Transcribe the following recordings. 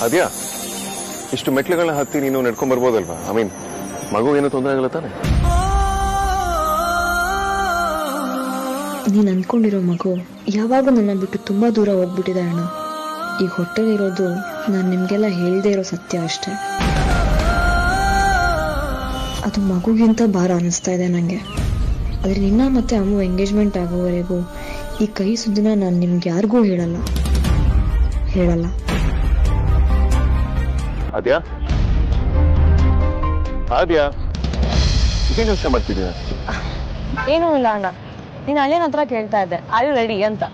ಅದ್ಯಾ ಇಷ್ಟು ಮೆಟ್ಲುಗಳನ್ನ ಹತ್ತಿ ನೀನು ನಡ್ಕೊಂಡ್ ಬರ್ಬೋದಲ್ವಾ? ಐ ಮೀನ್ ಮಗು ಏನೂ ತೊಂದರೆ ಆಗಲ್ಲ ತಾನೆ? ನೀನ್ ಅನ್ಕೊಂಡಿರೋ ಮಗು ಯಾವಾಗ ನನ್ನ ಬಿಟ್ಟು ತುಂಬಾ ದೂರ ಹೋಗ್ಬಿಟ್ಟಿದೆ ಅಣ್ಣ. ಈಗ ಹೊಟ್ಟೆಲಿರೋದು ನಾನು ನಿಮ್ಗೆಲ್ಲ ಹೇಳ್ದೇ ಇರೋ ಸತ್ಯ ಅಷ್ಟೆ. ಅದು ಮಗುಗಿಂತ ಭಾರ ಅನಿಸ್ತಾ ಇದೆ ನಂಗೆ. ಆದ್ರೆ ನಿನ್ನ ಮತ್ತೆ ಅಮ್ಮ ಎಂಗೇಜ್ಮೆಂಟ್ ಆಗೋವರೆಗೂ ಈ ಕಹಿ ಸುದ್ದಿನ ನಾನು ನಿಮ್ಗೆ ಯಾರಿಗೂ ಹೇಳಲ್ಲ. ಅದ್ಯಾ ಅದ್ಯಾ ಇದೇನು ಯೋಚನೆ ಮಾಡ್ತಿದ್ದೀಯ? ಏನೂ ಇಲ್ಲ ಅಣ್ಣ, ನೀನ್ ಅಳಿಯನ ಹತ್ರ ಕೇಳ್ತಾ ಇದ್ದೆ ಆರ್ ಯು ರೆಡಿ ಅಂತ.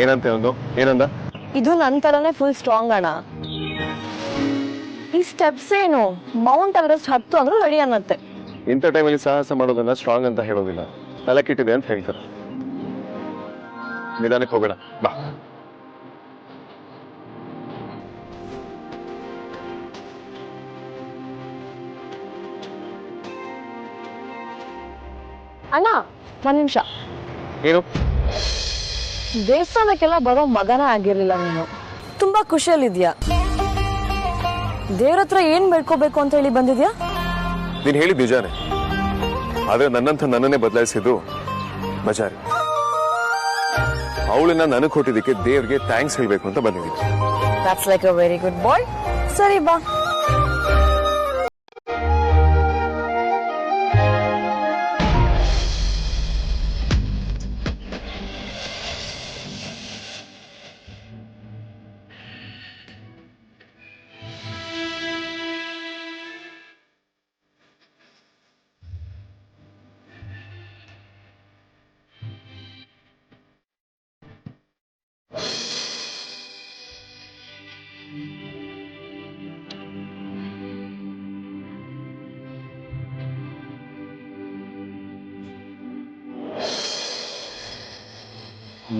ಏನಂದ? ಇದು ನನ್ನ ತರನೇ ಫುಲ್ ಸ್ಟ್ರಾಂಗ್ ಅಣ್ಣ. ಈ ಸ್ಟೆಪ್ಸ್ ಏನು ಮೌಂಟ್ ಎವರೆಸ್ಟ್ ಹತ್ತು ಅಂದ್ರೂ ರೆಡಿ ಅನ್ನತ್ತೆ. ಇಂಥ ಟೈಮಲ್ಲಿ ಸಾಹಸ ಮಾಡೋದನ್ನ ಸ್ಟ್ರಾಂಗ್ ಅಂತ ಹೇಳೋದಿಲ್ಲ, ತಲೆ ಕೆಟ್ಟಿದೆ ಅಂತ ಹೇಳ್ತಾರೆ. ನಿಧಾನಕ್ಕೆ ಹೋಗೋಣ ಬಾ. ಅಣ್ಣ ಒಂದ್ ನಿಮಿಷ. ಏನು? ದೇವಸ್ಥಾನಕ್ಕೆಲ್ಲ ಬರೋ ಮಗನ ಆಗಿರ್ಲಿಲ್ಲ ನೀನು. ತುಂಬಾ ಖುಷಿಯಲ್ಲಿದ್ಯಾ? ದೇವ್ರ ಹತ್ರ ಏನ್ ಬೇಡ್ಕೋಬೇಕು ಅಂತ ಹೇಳಿ ಬಂದಿದ್ಯಾ? ನೀನ್ ಹೇಳಿದ್ ನಿಜಾನೇ, ಆದ್ರೆ ನನ್ನನ್ನೇ ಬದಲಾಯಿಸಿದ್ದು ಮಜಾರಿ. ಅವಳನ್ನ ನನಗ್ ಕೊಟ್ಟಿದ್ದಕ್ಕೆ ದೇವ್ರಿಗೆ ಥ್ಯಾಂಕ್ಸ್ ಹೇಳ್ಬೇಕು ಅಂತ ಬಂದಿದ್ದೀನಿ. That's like a very good boy. ಸರಿ ಬಾ.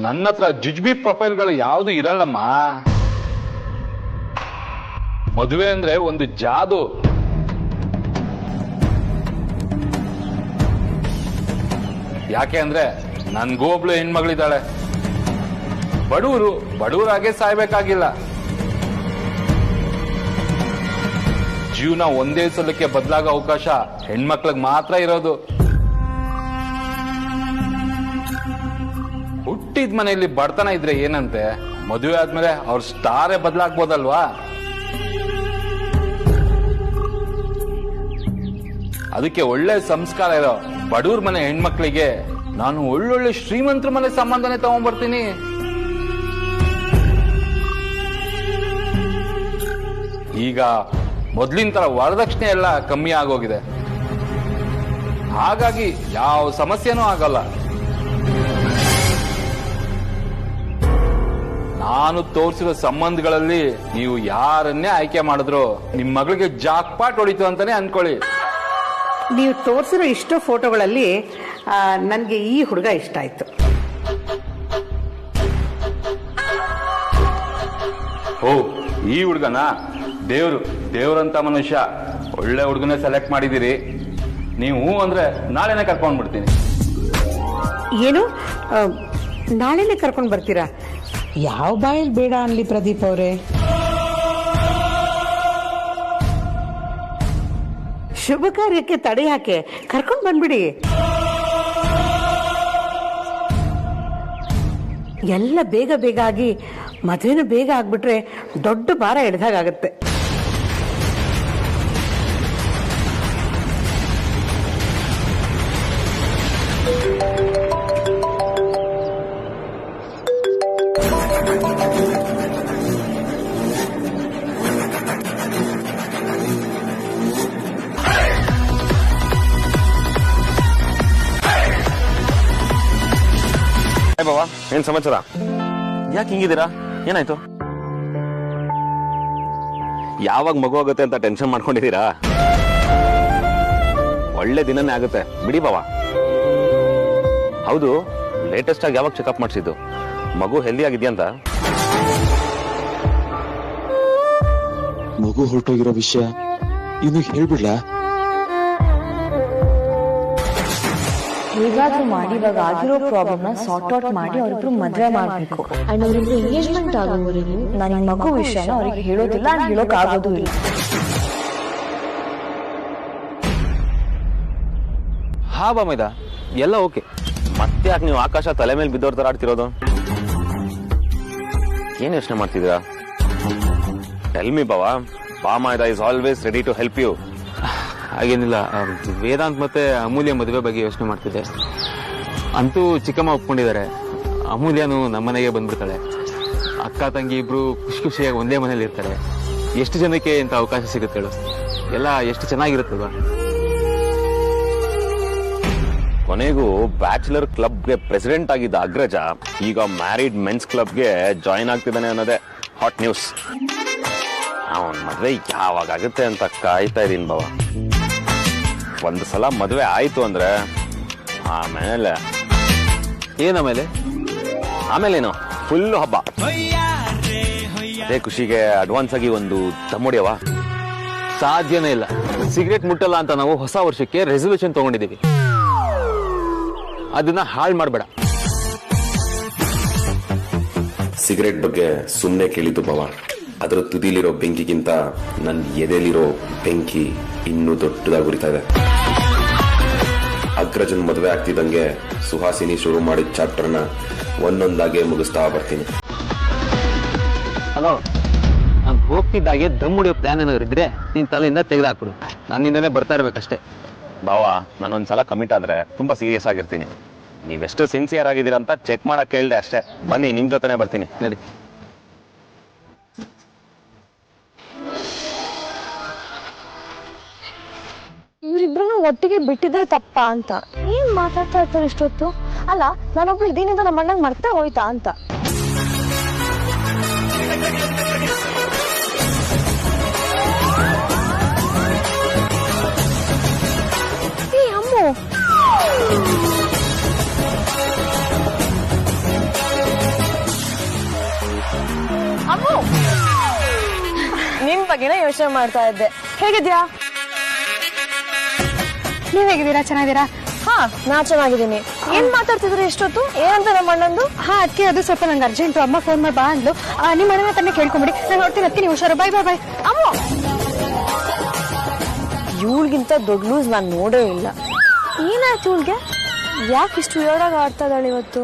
ನನ್ನ ಹತ್ರ ಜುಜ್ಬಿ ಪ್ರೊಫೈಲ್ಗಳು ಯಾವುದು ಇರಲ್ಲಮ್ಮ. ಮದುವೆ ಅಂದ್ರೆ ಒಂದು ಜಾದು. ಯಾಕೆ ಅಂದ್ರೆ ನನ್ಗೊಬ್ಳು ಹೆಣ್ಮಗಳಿದ್ದಾಳೆ. ಬಡವರಾಗೆ ಸಾಯ್ಬೇಕಾಗಿಲ್ಲ. ಜೀವನ ಒಂದೇ ಸಲಕ್ಕೆ ಬದಲಾಗೋ ಅವಕಾಶ ಹೆಣ್ಮಕ್ಳಿಗೆ ಮಾತ್ರ ಇರೋದು. ಹುಟ್ಟಿದ ಮನೆಯಲ್ಲಿ ಬಡತನ ಇದ್ರೆ ಏನಂತೆ, ಮದುವೆ ಆದ್ಮೇಲೆ ಅವ್ರ ಸ್ಟಾರೇ ಬದಲಾಗ್ಬೋದಲ್ವಾ? ಅದಕ್ಕೆ ಒಳ್ಳೆ ಸಂಸ್ಕಾರ ಇರೋ ಬಡವ್ರ ಮನೆ ಹೆಣ್ಮಕ್ಳಿಗೆ ನಾನು ಒಳ್ಳೊಳ್ಳೆ ಶ್ರೀಮಂತರ ಮನೆ ಸಂಬಂಧನೇ ತಗೊಂಡ್ಬರ್ತೀನಿ. ಈಗ ಮೊದ್ಲಿನ ತರ ವರದಕ್ಷಿಣೆ ಎಲ್ಲ ಕಮ್ಮಿ ಆಗೋಗಿದೆ. ಹಾಗಾಗಿ ಯಾವ ಸಮಸ್ಯೆನೂ ಆಗಲ್ಲ. ನಾನು ತೋರಿಸಿರೋ ಸಂಬಂಧಗಳಲ್ಲಿ ನೀವು ಯಾರನ್ನೇ ಆಯ್ಕೆ ಮಾಡಿದ್ರು ನಿಮ್ ಮಗಳಿಗೆ ಜಾಕ್ಪಾಟ್ ಹೊಡಿತು ಅಂತಾನೆ ಅನ್ಕೊಳ್ಳಿ. ನೀವು ತೋರಿಸಿರೋ ಇಷ್ಟು ಫೋಟೋಗಳಲ್ಲಿ ನನ್ಗೆ ಈ ಹುಡುಗ ಇಷ್ಟ ಆಯ್ತು. ಓ, ಈ ಹುಡುಗನ ದೇವ್ರಂತ ಮನುಷ್ಯ. ಒಳ್ಳೆ ಹುಡುಗನೇ ಸೆಲೆಕ್ಟ್ ಮಾಡಿದಿರಿ. ನೀವು ಅಂದ್ರೆ ನಾಳೆನೆ ಕರ್ಕೊಂಡ್ಬಿಡ್ತೀನಿ. ಏನು ನಾಳೆನೆ ಕರ್ಕೊಂಡ್ ಬರ್ತೀರಾ? ಯಾವ ಬಾಯಲ್ಲಿ ಬೇಡ ಅನ್ಲಿ ಪ್ರದೀಪ್ ಅವರೇ. ಶುಭ ಕಾರ್ಯಕ್ಕೆ ತಡೆ ಯಾಕೆ? ಕರ್ಕೊಂಡ್ ಬಂದ್ಬಿಡಿ. ಎಲ್ಲ ಬೇಗ ಬೇಗ ಆಗಿ ಮದುವೆನೂ ಬೇಗ ಆಗ್ಬಿಟ್ರೆ ದೊಡ್ಡ ಭಾರ ಹಿಡ್ದಾಗತ್ತೆ. ಬಾಬಾ, ಏನ್ ಸಮಾಚಾರ? ಯಾಕೆ ಹಿಂಗಿದ್ದೀರಾ? ಏನಾಯ್ತು? ಯಾವಾಗ ಮಗು ಆಗುತ್ತೆ ಅಂತ ಟೆನ್ಷನ್ ಮಾಡ್ಕೊಂಡಿದ್ದೀರಾ? ಒಳ್ಳೆ ದಿನನೇ ಆಗುತ್ತೆ ಬಿಡಿ ಬಾಬಾ. ಹೌದು, ಲೇಟೆಸ್ಟ್ ಆಗಿ ಯಾವಾಗ ಚೆಕಪ್ ಮಾಡಿಸಿದ್ದು? ಮಗು ಹೆಲ್ದಿ ಆಗಿದ್ಯಾ ಅಂತ? ಮಗು ಹೊರಟೋಗಿರೋ ವಿಷಯ ಇನ್ನು ಹೇಳ್ಬಿಡ್ಲಾ? ಹೇಗಾದ್ರೂ ಮಾಡಿ ಇವಾಗ ಆಗಿರೋ ಪ್ರಾಬ್ಲಮ್ ನ ಸಾರ್ಟ್ ಔಟ್ ಮಾಡಿ ಅವರಿಬ್ರು ಮದ್ವೆ ಮಾಡ್ಬೇಕು ಅಂಡ್ ಅವರಿಬ್ರು ಎಂಗೇಜ್ಮೆಂಟ್ ಆಗೋವರೆಗೂ ನಾನು ಈ ಮಗು ವಿಷಯನ ಅವ್ರಿಗೆ ಹೇಳೋದಿಲ್ಲ ಅಂಡ್ ಹೇಳೋಕ್ ಆಗೋದು ಇಲ್ಲ. ಹಾ ಬಾಮೈದ ಎಲ್ಲ ಓಕೆ. ಮತ್ತೆ ಯಾಕೆ ನೀವು ಆಕಾಶ ತಲೆ ಮೇಲೆ ಬಿದ್ದವ್ರ ತರ ಆಡ್ತಿರೋದು? ಏನ್ ಯೋಚನೆ ಮಾಡ್ತಿದ್ದೀರಾ? ಟೆಲ್ ಮಿ ಬಾವಾ. ಬಾಮೈದ is always ready to help you. ಹಾಗೇನಿಲ್ಲ, ವೇದಾಂತ್ ಮತ್ತೆ ಅಮೂಲ್ಯ ಮದುವೆ ಬಗ್ಗೆ ಯೋಚನೆ ಮಾಡ್ತಿದ್ದೆ. ಅಂತೂ ಚಿಕ್ಕಮ್ಮ ಒಪ್ಕೊಂಡಿದ್ದಾರೆ. ಅಮೂಲ್ಯನು ನಮ್ಮನೆಗೆ ಬಂದ್ಬಿಡ್ತಾಳೆ. ಅಕ್ಕ ತಂಗಿ ಇಬ್ರು ಖುಷಿ ಖುಷಿಯಾಗಿ ಒಂದೇ ಮನೇಲಿ ಇರ್ತಾರೆ. ಎಷ್ಟು ಜನಕ್ಕೆ ಇಂಥ ಅವಕಾಶ ಸಿಗುತ್ತೇಳು? ಎಲ್ಲ ಎಷ್ಟು ಚೆನ್ನಾಗಿರುತ್ತಲ್ವಾ? ಕೊನೆಗೂ ಬ್ಯಾಚುಲರ್ ಕ್ಲಬ್ಗೆ ಪ್ರೆಸಿಡೆಂಟ್ ಆಗಿದ್ದ ಅಗ್ರಜ ಈಗ ಮ್ಯಾರಿಡ್ ಮೆನ್ಸ್ ಕ್ಲಬ್ಗೆ ಜಾಯಿನ್ ಆಗ್ತಿದ್ದಾನೆ ಅನ್ನೋದೇ ಹಾಟ್ ನ್ಯೂಸ್. ಅವನ್ ಮದ್ವೆ ಯಾವಾಗ ಆಗುತ್ತೆ ಅಂತ ಕಾಯ್ತಾ ಇದೀನಿ ಬಾವ. ಒಂದು ಸಲ ಮದ್ವೆ ಆಯ್ತು ಅಂದ್ರೆ ಆಮೇಲೆ ಆಮೇಲೇನು ಫುಲ್ ಹಬ್ಬ. ಅದೇ ಖುಷಿಗೆ ಅಡ್ವಾನ್ಸ್ ಆಗಿ ಒಂದು ತಮ್ಮೊಡಿಯವ. ಸಾಧ್ಯನೇ ಇಲ್ಲ. ಸಿಗರೇಟ್ ಮುಟ್ಟಲ್ಲ ಅಂತ ನಾವು ಹೊಸ ವರ್ಷಕ್ಕೆ ರೆಸಲ್ಯೂಷನ್ ತಗೊಂಡಿದ್ದೀವಿ. ಅದನ್ನ ಹಾಳು ಮಾಡಬೇಡ. ಸಿಗರೇಟ್ ಬಗ್ಗೆ ಸುಮ್ಮನೆ ಕೇಳಿದ್ದು ಬಾವ. ಅದರ ತುದಿಲಿರೋ ಬೆಂಕಿಗಿಂತ ನನ್ನ ಎದೆಲಿರೋ ಬೆಂಕಿ ಇನ್ನೂ ದೊಡ್ಡದಾಗಿ ಉರಿತಾ ಇದೆ. ಅಗ್ರಜನ್ ಮದುವೆ ಆಗ್ತಿದ್ದಂಗೆ ಸುಹಾಸಿನಿ ಶುರು ಮಾಡಿದ ಚಾಪ್ಟರ್ನ ಒಂದೊಂದಾಗೆ ಮುಗಿಸ್ತಾ ಬರ್ತೀನಿ. ಹಲೋ, ನಾನು ಹೋಗ್ತಿದ್ದಾಗೆ ದಮ್ ಹೊಡಿಯೋ ಪ್ಲಾನ್ ಏನಾದ್ರು ಇದ್ರೆ ನಿನ್ ತಲೆಯಿಂದ ತೆಗೆದಾಕ್ಬಿಡು. ನನ್ನಿಂದನೇ ಬರ್ತಾ ಇರ್ಬೇಕಷ್ಟೇ. ಬಾವ, ನಾನೊಂದ್ಸಲ ಕಮಿಟ್ ಆದ್ರೆ ತುಂಬಾ ಸೀರಿಯಸ್ ಆಗಿರ್ತೀನಿ. ನೀವೆಷ್ಟು ಸಿನ್ಸಿಯರ್ ಆಗಿದ್ದೀರಾ ಅಂತ ಚೆಕ್ ಮಾಡಕ್ ಕೇಳಿದೆ ಅಷ್ಟೇ. ಬನ್ನಿ, ನಿಮ್ ಜೊತೆನೆ ಬರ್ತೀನಿ. ನಡಿ. ಇವ್ರಿಬ್ರು ಒಟ್ಟಿಗೆ ಬಿಟ್ಟಿದ್ರೆ ತಪ್ಪ ಅಂತ ಏನ್ ಮಾತಾಡ್ತಾ ಇರ್ತಾರೆ ಇಷ್ಟೊತ್ತು? ಅಲ್ಲ, ನಾನೊಬ್ಳು ಇದೀನಿಂದ ನಮ್ಮ ಅಣ್ಣಂಗ್ ಮರ್ತಾ ಹೋಯ್ತಾ ಅಂತ. ಏ ಅಮ್ಮು, ಅಮ್ಮು, ನಿನ್ ಬಗ್ಗೆನ ಯೋಚನೆ ಮಾಡ್ತಾ ಇದ್ದೆ. ಹೇಗಿದ್ಯಾ? ನೀವ್ ಹೇಗಿದ್ದೀರಾ? ಚೆನ್ನಾಗಿದ್ದೀರಾ? ಹಾ, ನಾ ಚೆನ್ನಾಗಿದ್ದೀನಿ. ಏನ್ ಮಾತಾಡ್ತಿದ್ರಿ ಇಷ್ಟೊತ್ತು? ಏನಂತ ನಮ್ಮ ಅಣ್ಣಂದು? ಹಾ, ಅದಕ್ಕೆ ಅದು ಸ್ವಲ್ಪ ನಂಗೆ ಅರ್ಜೆಂಟು. ಅಮ್ಮ ಫೋನ್ ಮಾಡಿ ಬಾ ಅಂದ್ಲು. ನಿಮ್ಮ ಅಣ್ಣನ ತನ್ನ ಕೇಳ್ಕೊಂಬಿಡಿ. ನಾನು ಹೊಡ್ತೀನಿ, ಹತ್ತೀನಿ. ಹುಷಾರು. ಬಾಯ್ ಬಾಯ್ ಬಾಯ್. ಅಮ್ಮ, ಇವಳಿಗಿಂತ ದೊಡ್ಡ ಲೂಸ್ ನಾನು ನೋಡೇ ಇಲ್ಲ. ಏನಾಯ್ತು ಇವಳಿಗೆ? ಯಾಕೆ ಇಷ್ಟು ವಿಯರ್ಡಾಗಿ ಆಡ್ತಾ ಇದ್ದಾಳೆ ಇವತ್ತು?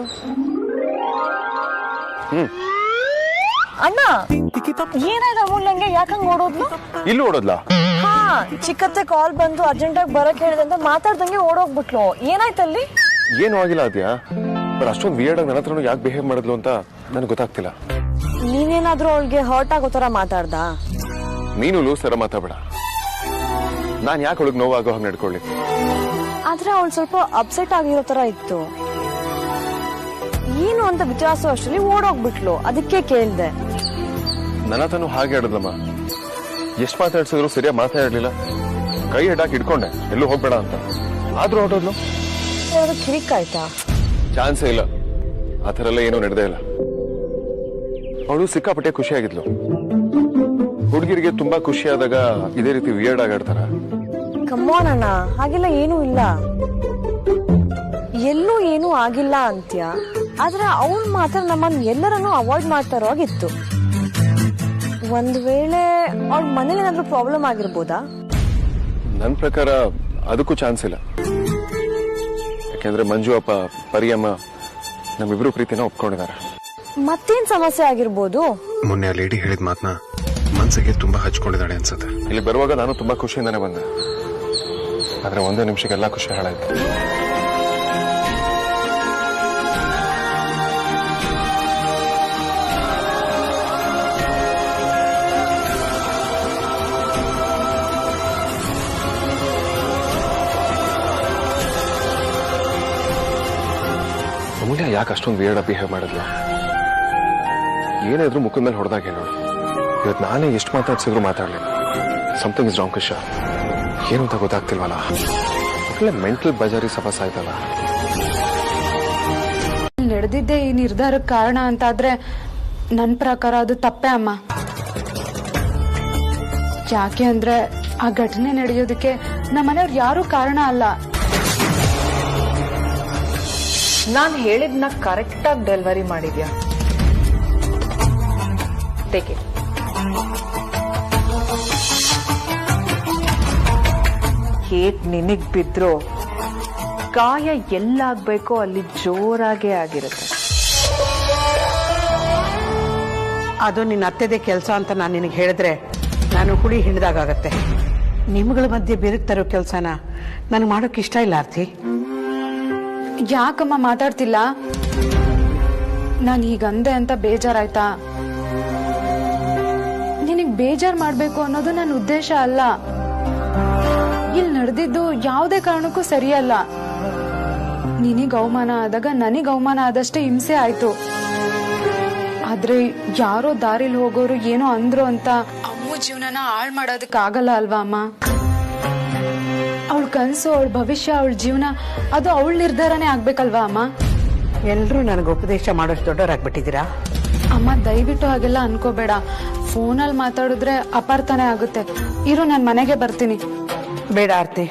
ಅಣ್ಣ, ಏನಾಯ್ತು ಅಮೂಲ್ಯಂಗೆ? ಯಾಕಂಗ್ ಓಡೋದ್ಲು? ಇಲ್ಲಿ ಓಡೋದ್ಲಾ? ಹಾ, ಚಿಕ್ಕತ್ತೆ ಕಾಲ್ ಬಂದು ಅರ್ಜೆಂಟ್ ಆಗಿ ಬರಕ್ ಹೇಳಿದೆ ಅಂತ ಮಾತಾಡ್ದಂಗೆ ಓಡೋಗ್ಬಿಟ್ಲು. ಏನಾಯ್ತಲ್ಲಿ? ಏನು ಆಗಿಲ್ಲ ಅದ್ಯಾ, ಬಟ್ ಅಷ್ಟೊಂದು ವಿಯರ್ಡ್ ಆಗಿ ನನ್ನ ಹತ್ರನು ಯಾಕೆ ಬಿಹೇವ್ ಮಾಡಿದ್ಲು ಅಂತ ನನಗೆ ಗೊತ್ತಾಗ್ತಿಲ್ಲ. ನೀನೇನಾದ್ರೂ ಅವಳಿಗೆ ಹರ್ಟ್ ಆಗೋ ತರ ಮಾತಾಡ್ದ? ನೀನು ಲೂಸ್ ತರ ಮಾತಾಡಬೇಡ. ನಾನ್ ಯಾಕೆ ಅವಳಿಗೆ ನೋವಾಗೋ ಹಾಗೆ ನಡ್ಕೊಳ್ಳಿ? ಆದ್ರೆ ಅವಳು ಸ್ವಲ್ಪ ಅಪ್ಸೆಟ್ ಆಗಿರೋ ತರ ಇತ್ತು. ಏನು ಅಂತ ವಿಚಾರಿಸೋ ಅಷ್ಟರಲ್ಲಿ ಓಡೋಗ್ಬಿಟ್ಲು. ಅದಕ್ಕೆ ಕೇಳ್ದೆ. ನನ್ನ ಹತ್ರನು ಹಾಗೆ ಆಡಿದ್ಲಮ್ಮ. ಎಷ್ಟು ಮಾತಾಡ್ಸಿದ್ರು ಸರಿಯಾಗಿ ಮಾತಾಡಲಿಲ್ಲ. ಕೈ ಹಿಡಾಕಿ ಇಟ್ಕೊಂಡೆ ಎಲ್ಲೂ ಹೋಗ್ಬೇಡ ಅಂತ. ಆದ್ರೂ ಹೊರಟೋದ್ಲು. ಕಿರಿಕಾಯ್ತಾ? ಚಾನ್ಸೇ ಇಲ್ಲ. ಆ ಥರ ಎಲ್ಲ ಏನೂ ನಡೆದೇ ಇಲ್ಲ. ಅವಳು ಸಿಕ್ಕಾಪಟ್ಟೆ ಖುಷಿಯಾಗಿದ್ಲು. ಹುಡುಗಿರಿಗೆ ತುಂಬಾ ಖುಷಿಯಾದಾಗ ಇದೇ ರೀತಿ ವಿಯರ್ಡ್ ಆಗಿ ಆಡ್ತಾರ? ಕಮ್ಮೋನ್ ಅಣ್ಣ, ಹಾಗೆಲ್ಲ ಏನೂ ಇಲ್ಲ. ಎಲ್ಲೂ ಏನೂ ಆಗಿಲ್ಲ ಅಂತ್ಯ. ಆದ್ರೆ ಅವನ್ ಮಾತ್ರ ನಮ್ಮನ್ನ ಎಲ್ಲರನ್ನೂ ಅವಾಯ್ಡ್ ಮಾಡ್ತಾರೋ ಆಗಿತ್ತು. ಒಂದ್ ವೇಳೆ ಅವ್ಳ ಮನೇಲಿ ಏನಾದ್ರೂ ಪ್ರಾಬ್ಲಮ್ ಆಗಿರ್ಬೋದಾ? ನನ್ ಪ್ರಕಾರ ಅದಕ್ಕೂ ಚಾನ್ಸ್ ಇಲ್ಲ. ಯಾಕೆಂದ್ರೆ ಮಂಜು ಅಪ್ಪ, ಪರಿಯಮ್ಮ ನಮ್ಮಿಬ್ರು ಪ್ರೀತಿನ ಒಪ್ಕೊಂಡಿದ್ದಾರೆ. ಮತ್ತೇನ್ ಸಮಸ್ಯೆ ಆಗಿರ್ಬೋದು? ಮೊನ್ನೆ ಆ ಲೇಡಿ ಹೇಳಿದ ಮಾತನ್ನ ಮನ್ಸಿಗೆ ತುಂಬಾ ಹಚ್ಕೊಂಡಿದ್ದಾಳೆ ಅನ್ಸುತ್ತೆ. ಇಲ್ಲಿ ಬರುವಾಗ ನಾನು ತುಂಬಾ ಖುಷಿಯಿಂದಾನೆ ಬಂದೆ. ಆದ್ರೆ ಒಂದೇ ನಿಮಿಷಕ್ಕೆಲ್ಲ ಖುಷಿ ಹಾಳಾಯ್ತು. ಅಮೂಲ್ಯ ಯಾಕೆ ಅಷ್ಟೊಂದು ವಿಯರ್ಡ್ ಆಗಿ ಬಿಹೇವ್ ಮಾಡಿದ್ಲು? ಏನಾದ್ರೂ ಮುಖದ ಮೇಲೆ ಹೊಡೆದಾಗ ಹೇಳೋಳು. ಇವತ್ತು ನಾನೇ ಎಷ್ಟು ಮಾತಾಡ್ಸಿದ್ರು ಮಾತಾಡ್ಲಿಲ್ಲ. Something is wrong Krishna. ಏನು ಅಂತ ಗೊತ್ತಾಗ್ತಿಲ್ವಲ್ಲ. ಮೆಂಟಲ್ ಬಜಾರಿ ಸಫಸ್ ಆಯ್ತಲ್ಲ. ನಡೆದಿದ್ದೆ ಈ ನಿರ್ಧಾರಕ್ಕೆ ಕಾರಣ ಅಂತಾದ್ರೆ ನನ್ನ ಪ್ರಕಾರ ಅದು ತಪ್ಪೇ ಅಮ್ಮ. ಯಾಕೆ ಅಂದ್ರೆ ಆ ಘಟನೆ ನಡೆಯೋದಕ್ಕೆ ನಮ್ಮನೆಯವ್ರು ಯಾರೂ ಕಾರಣ ಅಲ್ಲ. ನಾನ್ ಹೇಳಿದ್ನ ಕರೆಕ್ಟ್ ಆಗಿ ಡೆಲಿವರಿ ಮಾಡಿದ್ಯಾ? Take it. ಏಟ್ ನಿನಗ್ ಬಿದ್ರು ಗಾಯ ಎಲ್ಲಾಗ್ಬೇಕೋ ಅಲ್ಲಿ ಜೋರಾಗೆ ಆಗಿರುತ್ತೆ. ಅದು ನಿನ್ನ ಅತ್ತೆದೇ ಕೆಲಸ ಅಂತ ನಾನು ನಿನಗೆ ಹೇಳಿದ್ರೆ ನಾನು ಹುಳಿ ಹಿಡಿದಾಗತ್ತೆ. ನಿಮ್ಗಳ ಮಧ್ಯೆ ಬೆರುಗ್ತಾರೋ ಕೆಲಸನ ನನಗೆ ಮಾಡೋಕೆ ಇಷ್ಟ ಇಲ್ಲ ಆರ್ತಿ. ಯಾಕಮ್ಮ ಮಾತಾಡ್ತಿಲ್ಲ? ನಾನು ಹೀಗಂದೆ ಅಂತ ಬೇಜಾರಾಯ್ತಾ? ನಿನಗ್ ಬೇಜಾರ್ ಮಾಡ್ಬೇಕು ಅನ್ನೋದು ನನ್ನ ಉದ್ದೇಶ ಅಲ್ಲ. ಇಲ್ಲಿ ನಡೆದಿದ್ದು ಯಾವುದೇ ಕಾರಣಕ್ಕೂ ಸರಿಯಲ್ಲ. ನಿನಗ್ ಅವಮಾನ ಆದಾಗ ನನಗ್ ಅವಮಾನ ಆದಷ್ಟೇ ಹಿಂಸೆ ಆಯ್ತು. ಆದ್ರೆ ಯಾರೋ ದಾರಿಲಿ ಹೋಗೋರು ಏನೋ ಅಂದ್ರು ಅಂತ ಅಮ್ಮು ಜೀವನನ ಹಾಳ್ ಮಾಡೋದಕ್ಕೆ ಆಗಲ್ಲ ಅಲ್ವಾ ಅಮ್ಮ? ಅವಳ ಕನ್ಸು, ಅವಳ ಭವಿಷ್ಯ, ಅವಳ ಜೀವನ ಅದು ಅವಳ ನಿರ್ಧಾರನೇ ಆಗ್ಬೇಕಲ್ವಾ ಅಮ್ಮ? ಎಲ್ರೂ ನನಗೆ ಉಪದೇಶ ಮಾಡೋಷ್ಟು ದೊಡ್ಡವರಾಗ್ಬಿಟ್ಟಿದ್ದೀರಾ? ಅಮ್ಮ ದಯವಿಟ್ಟು ಹಾಗೆಲ್ಲ ಅನ್ಕೋಬೇಡ. ಫೋನಲ್ಲಿ ಮಾತಾಡಿದ್ರೆ ಅಪಾರ್ಥನೆ ಆಗುತ್ತೆ. ಇರು, ನಾನು ಮನೆಗೆ ಬರ್ತೀನಿ. ಬೇಡ ಆರ್ತಿ,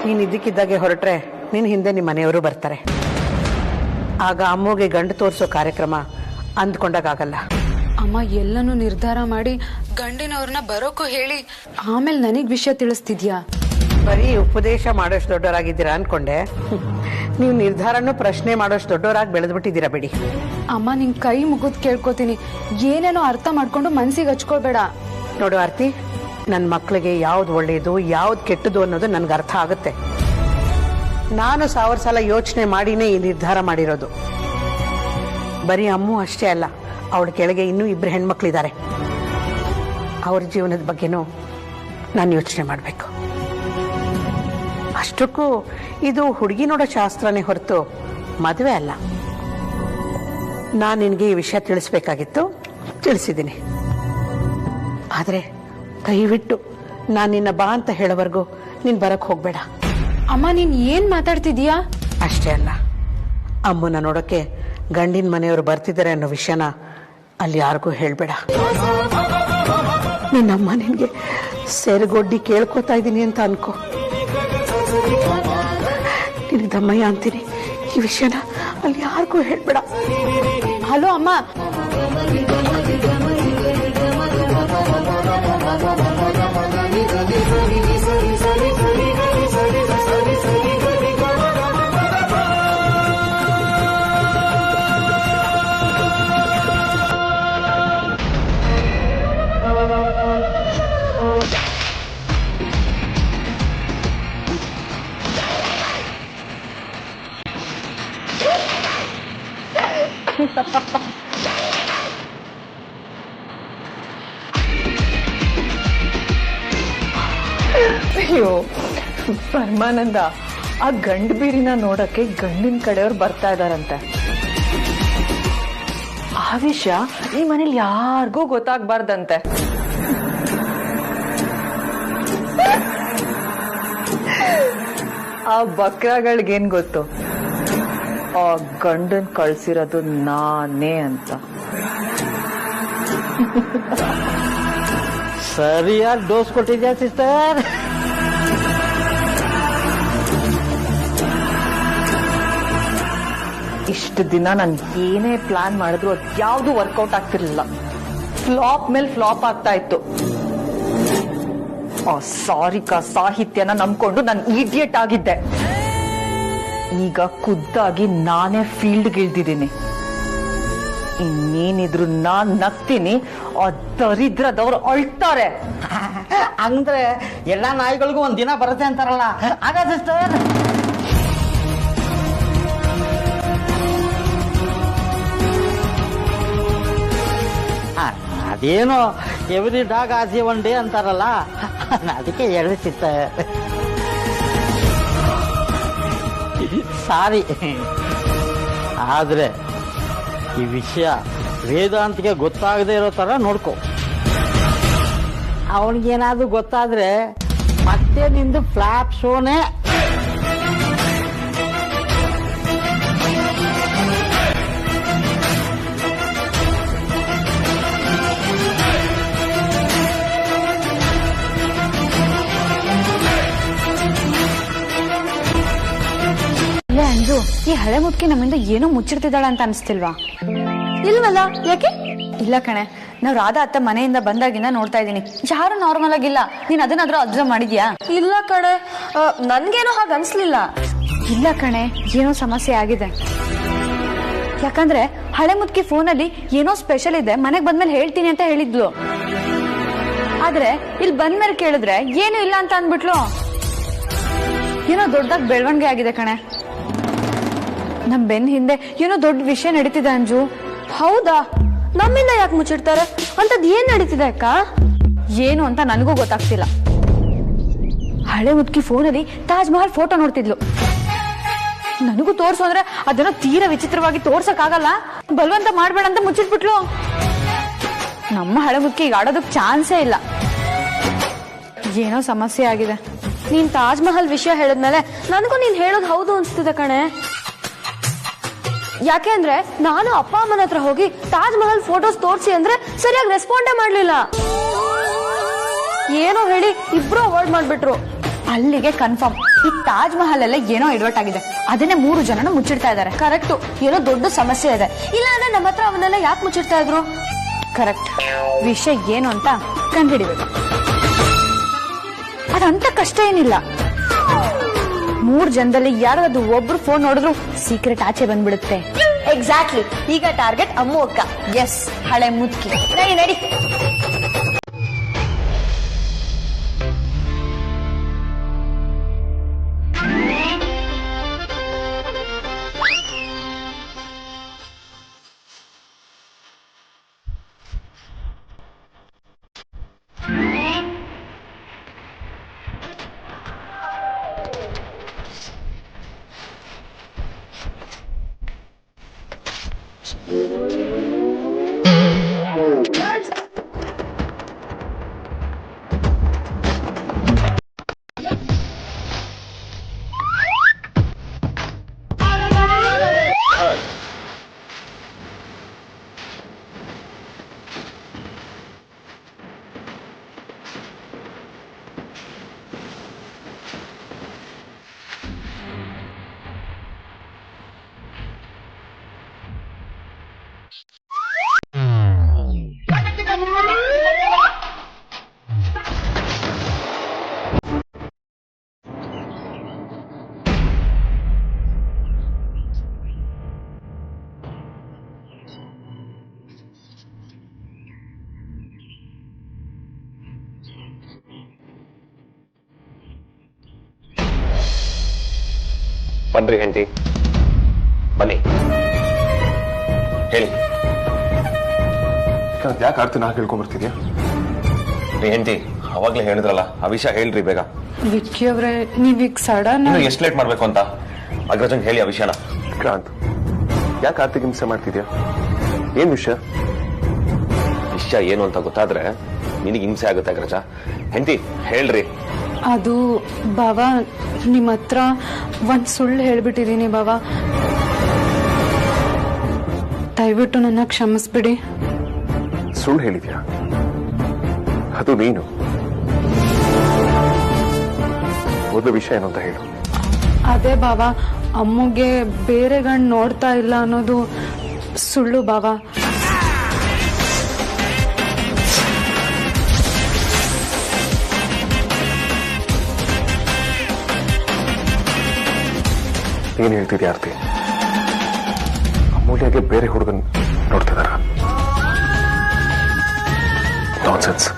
ನೀನ್ ಇದ್ದಕ್ಕಿದ್ದಾಗೆ ಹೊರಟ್ರೆ ನಿನ್ ಹಿಂದೆ ನಿಮ್ಮ ಮನೆಯವರು ಬರ್ತಾರೆ. ಆಗ ಅಮ್ಮಗೆ ಗಂಡು ತೋರಿಸೋ ಕಾರ್ಯಕ್ರಮ ಅಂದ್ಕೊಂಡಾಗಲ್ಲ. ಅಮ್ಮ ಎಲ್ಲನೂ ನಿರ್ಧಾರ ಮಾಡಿ ಗಂಡಿನವ್ರನ್ನ ಬರೋಕ್ಕೂ ಹೇಳಿ ಆಮೇಲೆ ನನಗ್ ವಿಷಯ ತಿಳಿಸ್ತಿದ್ಯಾ? ಬರೀ ಉಪದೇಶ ಮಾಡೋಷ್ಟು ದೊಡ್ಡವರಾಗಿದ್ದೀರಾ ಅನ್ಕೊಂಡೆ. ನೀವು ನಿರ್ಧಾರನೂ ಪ್ರಶ್ನೆ ಮಾಡೋಷ್ಟು ದೊಡ್ಡವರಾಗಿ ಬೆಳೆದ್ಬಿಟ್ಟಿದ್ದೀರಾ ಬಿಡಿ. ಅಮ್ಮ ನಿನ್ ಕೈ ಮುಗಿದ್ ಕೇಳ್ಕೊತೀನಿ, ಏನೇನೋ ಅರ್ಥ ಮಾಡ್ಕೊಂಡು ಮನ್ಸಿಗೆ ಹಚ್ಕೊಳ್ಬೇಡ. ನೋಡು ಆರ್ತಿ, ನನ್ನ ಮಕ್ಕಳಿಗೆ ಯಾವ್ದು ಒಳ್ಳೇದು ಯಾವ್ದು ಕೆಟ್ಟದು ಅನ್ನೋದು ನನ್ಗೆ ಅರ್ಥ ಆಗುತ್ತೆ. ನಾನು 1000 ಸಲ ಯೋಚನೆ ಮಾಡಿನೇ ಈ ನಿರ್ಧಾರ ಮಾಡಿರೋದು. ಬರೀ ಅಮ್ಮು ಅಷ್ಟೇ ಅಲ್ಲ, ಅವಳ ಕೆಳಗೆ ಇನ್ನೂ 2 ಹೆಣ್ಮಕ್ಳಿದ್ದಾರೆ. ಅವ್ರ ಜೀವನದ ಬಗ್ಗೆನೂ ನಾನು ಯೋಚನೆ ಮಾಡಬೇಕು. ಅಷ್ಟಕ್ಕೂ ಇದು ಹುಡುಗಿ ನೋಡೋ ಶಾಸ್ತ್ರನೇ ಹೊರತು ಮದುವೆ ಅಲ್ಲ. ನಾನು ನಿನಗೆ ಈ ವಿಷಯ ತಿಳಿಸ್ಬೇಕಾಗಿತ್ತು, ತಿಳಿಸಿದ್ದೀನಿ. ಆದರೆ ಕೈಬಿಟ್ಟು ನಾನು ನಿನ್ನ ಬಾ ಅಂತ ಹೇಳೋವರೆಗೂ ನೀನು ಬರಕ್ಕೆ ಹೋಗ್ಬೇಡ. ಅಮ್ಮ ನೀನ್ ಏನ್ ಮಾತಾಡ್ತಿದೀಯಾ? ಅಷ್ಟೇ ಅಲ್ಲ, ಅಮ್ಮನ ನೋಡೋಕೆ ಗಂಡಿನ ಮನೆಯವರು ಬರ್ತಿದ್ದಾರೆ ಅನ್ನೋ ವಿಷಯನ ಅಲ್ಲಿ ಯಾರಿಗೂ ಹೇಳ್ಬೇಡ. ನಿನ್ನಮ್ಮ ನಿನ್ಗೆ ಸೆರಗೊಡ್ಡಿ ಕೇಳ್ಕೊತಾ ಇದ್ದೀನಿ ಅಂತ ಅನ್ಕೋ. ನಿನ್ನ ದಮ್ಮಯ್ಯ ಅಂತೀನಿ, ಈ ವಿಷಯನ ಅಲ್ಲಿ ಯಾರಿಗೂ ಹೇಳ್ಬೇಡ. ಹಲೋ ಅಮ್ಮ. ಅಯ್ಯೋ ಪರಮಾನಂದ, ಆ ಗಂಡು ಬೀರಿನ ನೋಡಕ್ಕೆ ಗಂಡಿನ ಕಡೆಯವ್ರು ಬರ್ತಾ ಇದಾರಂತೆ. ಆ ವಿಷಯ ಈ ಮನೇಲಿ ಯಾರಿಗೂ ಗೊತ್ತಾಗ್ಬಾರ್ದಂತೆ. ಆ ಬಕ್ರಗಳಿಗೇನ್ ಗೊತ್ತು ಆ ಗಂಡನ್ ಕಳ್ಸಿರೋದು ನಾನೇ ಅಂತ. ಸರಿಯಾಗಿ ಡೋಸ್ ಕೊಟ್ಟಿದ್ಯಾ ಸಿಸ್ಟರ್? ಇಷ್ಟು ದಿನ ನಾನು ಏನೇ ಪ್ಲಾನ್ ಮಾಡಿದ್ರು ಅದು ಯಾವ್ದು ವರ್ಕೌಟ್ ಆಗ್ತಿರ್ಲಿಲ್ಲ. ಫ್ಲಾಪ್ ಮೇಲೆ ಫ್ಲಾಪ್ ಆಗ್ತಾ ಇತ್ತು. ಆ ಸಾರಿಕಾ ಸಾಹಿತ್ಯನ ನಂಬ್ಕೊಂಡು ನಾನು ಇಡಿಯಟ್ ಆಗಿದ್ದೆ. ಈಗ ಖುದ್ದಾಗಿ ನಾನೇ ಫೀಲ್ಡ್ಗಿಳ್ದಿದ್ದೀನಿ. ಇನ್ನೇನಿದ್ರು ನಾನ್ ನಗ್ತೀನಿ, ಆ ದರಿದ್ರದವ್ರು ಅಳ್ತಾರೆ. ಅಂದ್ರೆ ಎಲ್ಲಾ ನಾಯಿಗಳಿಗೂ ಒಂದ್ ದಿನ ಬರುತ್ತೆ ಅಂತಾರಲ್ಲ, ಆಗ ಸಿಸ್ಟರ್. ಅದೇನೋ every dog as A one day ಅಂತಾರಲ್ಲ, ಅದಕ್ಕೆ ಹೇಳಿ ಸಿಸ್ಟರ್. ಸಾರಿ. ಆದ್ರೆ ಈ ವಿಷಯ ವೇದಾಂತಿಗೆ ಗೊತ್ತಾಗದೆ ಇರೋ ತರ ನೋಡ್ಕೊ. ಅವನಿಗೇನಾದ್ರೂ ಗೊತ್ತಾದ್ರೆ ಮತ್ತೆ ನಿಂದು ಫ್ಲಾಪ್ ಶೋನೇ. ಅಂಜು, ಈ ಹಳೆ ಮುದ್ಕಿ ನಮ್ಮಿಂದ ಏನೋ ಮುಚ್ಚಿಡ್ತಿದ್ದಾಳೆ ಅಂತ ಅನಿಸ್ತಿಲ್ವಾ? ಇಲ್ವಲ್ಲ, ಯಾಕೆ? ಇಲ್ಲ ಕಣೆ, ನಾವ್ ರಾಧಾ ಅತ್ತ ಮನೆಯಿಂದ ಬಂದಾಗಿಂದ ನೋಡ್ತಾ ಇದೀನಿ, ಯಾರು ನಾರ್ಮಲ್ ಆಗಿಲ್ಲ. ನೀನ್ ಅದನ್ನಾದ್ರೂ ಅಬ್ಸರ್ವ್ ಮಾಡಿದ್ಯಾ? ಇಲ್ಲ ಕಣೆ, ನನ್ಗೇನೋ ಹಾಗೆ ಅನ್ಸ್ಲಿಲ್ಲ. ಇಲ್ಲ ಕಣೆ, ಏನೋ ಸಮಸ್ಯೆ ಆಗಿದೆ. ಯಾಕಂದ್ರೆ ಹಳೆ ಮುದ್ಕಿ ಫೋನಲ್ಲಿ ಏನೋ ಸ್ಪೆಷಲ್ ಇದೆ, ಮನೆಗ್ ಬಂದ್ಮೇಲೆ ಹೇಳ್ತೀನಿ ಅಂತ ಹೇಳಿದ್ಲು. ಆದ್ರೆ ಇಲ್ಲಿ ಬಂದ್ಮೇಲೆ ಕೇಳಿದ್ರೆ ಏನು ಇಲ್ಲ ಅಂತ ಅಂದ್ಬಿಟ್ಲು. ಏನೋ ದೊಡ್ಡದಾಗಿ ಬೆಳವಣಿಗೆ ಆಗಿದೆ ಕಣೆ. ನಮ್ ಬೆನ್ ಹಿಂದೆ ಏನೋ ದೊಡ್ಡ ವಿಷಯ ನಡೀತಿದೆ ಅಂಜು. ಹೌದಾ? ನಮ್ಮಿಂದ ಯಾಕೆ ಮುಚ್ಚಿಡ್ತಾರೆ? ಅಂತದ್ ಏನ್ ನಡೀತಿದೆ ಅಕ್ಕ? ಏನು ಅಂತ ನನಗೂ ಗೊತ್ತಾಗ್ತಿಲ್ಲ. ಹಳೆ ಮುದ್ಕಿ ಫೋನಲ್ಲಿ ತಾಜ್ ಮಹಲ್ ಫೋಟೋ ನೋಡ್ತಿದ್ಲು. ನನಗೂ ತೋರ್ಸು ಅಂದ್ರೆ ಅದನ್ನ ತೀರಾ ವಿಚಿತ್ರವಾಗಿ ತೋರ್ಸಕ್ ಆಗಲ್ಲ, ಬಲವಂತ ಮಾಡ್ಬೇಡ ಅಂತ ಮುಚ್ಚಿಟ್ಬಿಟ್ಲು. ನಮ್ಮ ಹಳೆ ಮುದ್ಕಿ ಈಗ ಆಡೋದಕ್ ಚಾನ್ಸೇ ಇಲ್ಲ. ಏನೋ ಸಮಸ್ಯೆ ಆಗಿದೆ. ನೀನ್ ತಾಜ್ ಮಹಲ್ ವಿಷಯ ಹೇಳಿದ್ಮೇಲೆ ನನಗೂ ನೀನ್ ಹೇಳೋದು ಹೌದು ಅನ್ಸ್ತಿದೆ ಕಣೆ. ಯಾಕೆ ಅಂದ್ರೆ ನಾನು ಅಪ್ಪ ಅಮ್ಮನ ಹತ್ರ ಹೋಗಿ ತಾಜ್ ಮಹಲ್ ಫೋಟೋಸ್ ತೋರ್ಸಿ ಅಂದ್ರೆ ಸರಿಯಾಗಿ ರೆಸ್ಪಾಂಡೇ ಮಾಡ್ಲಿಲ್ಲ. ಏನೋ ಹೇಳಿ ಇಬ್ರು ಅವಾಯ್ಡ್ ಮಾಡ್ಬಿಟ್ರು. ಅಲ್ಲಿಗೆ ಕನ್ಫರ್ಮ್, ಈ ತಾಜ್ ಮಹಲ್ ಎಲ್ಲ ಏನೋ ಎಡವಟ್ ಆಗಿದೆ. ಅದನ್ನೇ 3 ಜನನ ಮುಚ್ಚಿಡ್ತಾ ಇದಾರೆ. ಕರೆಕ್ಟು, ಏನೋ ದೊಡ್ಡ ಸಮಸ್ಯೆ ಇದೆ. ಇಲ್ಲ ಅಂದ್ರೆ ನಮ್ಮ ಹತ್ರ ಅವನ್ನೆಲ್ಲ ಯಾಕೆ ಮುಚ್ಚಿಡ್ತಾ ಇದ್ರು? ಕರೆಕ್ಟ್. ವಿಷಯ ಏನು ಅಂತ ಕಂಡುಹಿಡಿಬೇಕು. ಅದಂತ ಕಷ್ಟ ಏನಿಲ್ಲ. 3 ಜನದಲ್ಲಿ ಯಾರಾದ್ರೂ ಒಬ್ರು ಫೋನ್ ನೋಡಿದ್ರು ಸೀಕ್ರೆಟ್ ಆಚೆ ಬಂದ್ಬಿಡುತ್ತೆ. ಎಕ್ಸಾಕ್ಟ್ಲಿ. ಈಗ ಟಾರ್ಗೆಟ್ ಅಮ್ಮು ಅಕ್ಕ. ಎಸ್, ಹಳೆ ಮುದ್ಕಿ. ನಡಿ ನಡಿ. ಬನ್ರಿ ಹೆಂಡತಿ, ಬನ್ನಿ, ಹೇಳಿ. ಯಾಕೆ ಆರ್ತಿ ನಾ ಕೇಳ್ಕೊಂಡ್ಬರ್ತಿದ್ಯಾ? ರೀ ಹೆಂಡತಿ, ಅವಾಗ್ಲೇ ಹೇಳಿದ್ರಲ್ಲ, ಆ ವಿಷಯ ಹೇಳ್ರಿ ಬೇಗ. ವಿಕ್ಕಿ ಅವ್ರೆ, ನೀವೀಗ ಸಡನ್ ಎಷ್ಟು ಲೇಟ್ ಮಾಡ್ಬೇಕು ಅಂತ ಅಗ್ರಜಂಗ್ ಹೇಳಿ ಆ ವಿಷಯನ. ಕ್ರಾಂತ್, ಯಾಕೆ ಆರ್ತಿಗೆ ಹಿಂಸೆ ಮಾಡ್ತಿದ್ಯಾ? ಏನ್ ವಿಷಯ ಏನು ಅಂತ ಗೊತ್ತಾದ್ರೆ ನಿನಗೆ ಹಿಂಸೆ ಆಗುತ್ತೆ ಅಗ್ರಜ. ಹೆಂಡತಿ ಹೇಳ್ರಿ. ಅದು ಬಾವಾ, ನಿಮ್ಮ ಹತ್ರ ಒಂದ್ ಸುಳ್ಳು ಹೇಳ್ಬಿಟ್ಟಿದೀನಿ ಬಾವಾ, ದಯವಿಟ್ಟು ನನ್ನ ಕ್ಷಮಿಸ್ಬಿಡಿ. ಸುಳ್ಳು ಹೇಳಿದ್ಯಾ? ಅದು ನೀನು? ಮೊದಲು ವಿಷಯ ಏನು ಅಂತ ಹೇಳು. ಅದೇ ಬಾವಾ, ಅಮ್ಮಗೆ ಬೇರೆ ಗಂಡು ನೋಡ್ತಾ ಇಲ್ಲ ಅನ್ನೋದು ಸುಳ್ಳು ಬಾವಾ. ಏನ್ ಹೇಳ್ತಿದ್ಯಾ ಆರ್ತಿ? ಅಮೂಲ್ಯಗೆ ಬೇರೆ ಹುಡುಗನ್ ನೋಡ್ತಿದಾರ? ನಾನ್ಸೆನ್ಸ್,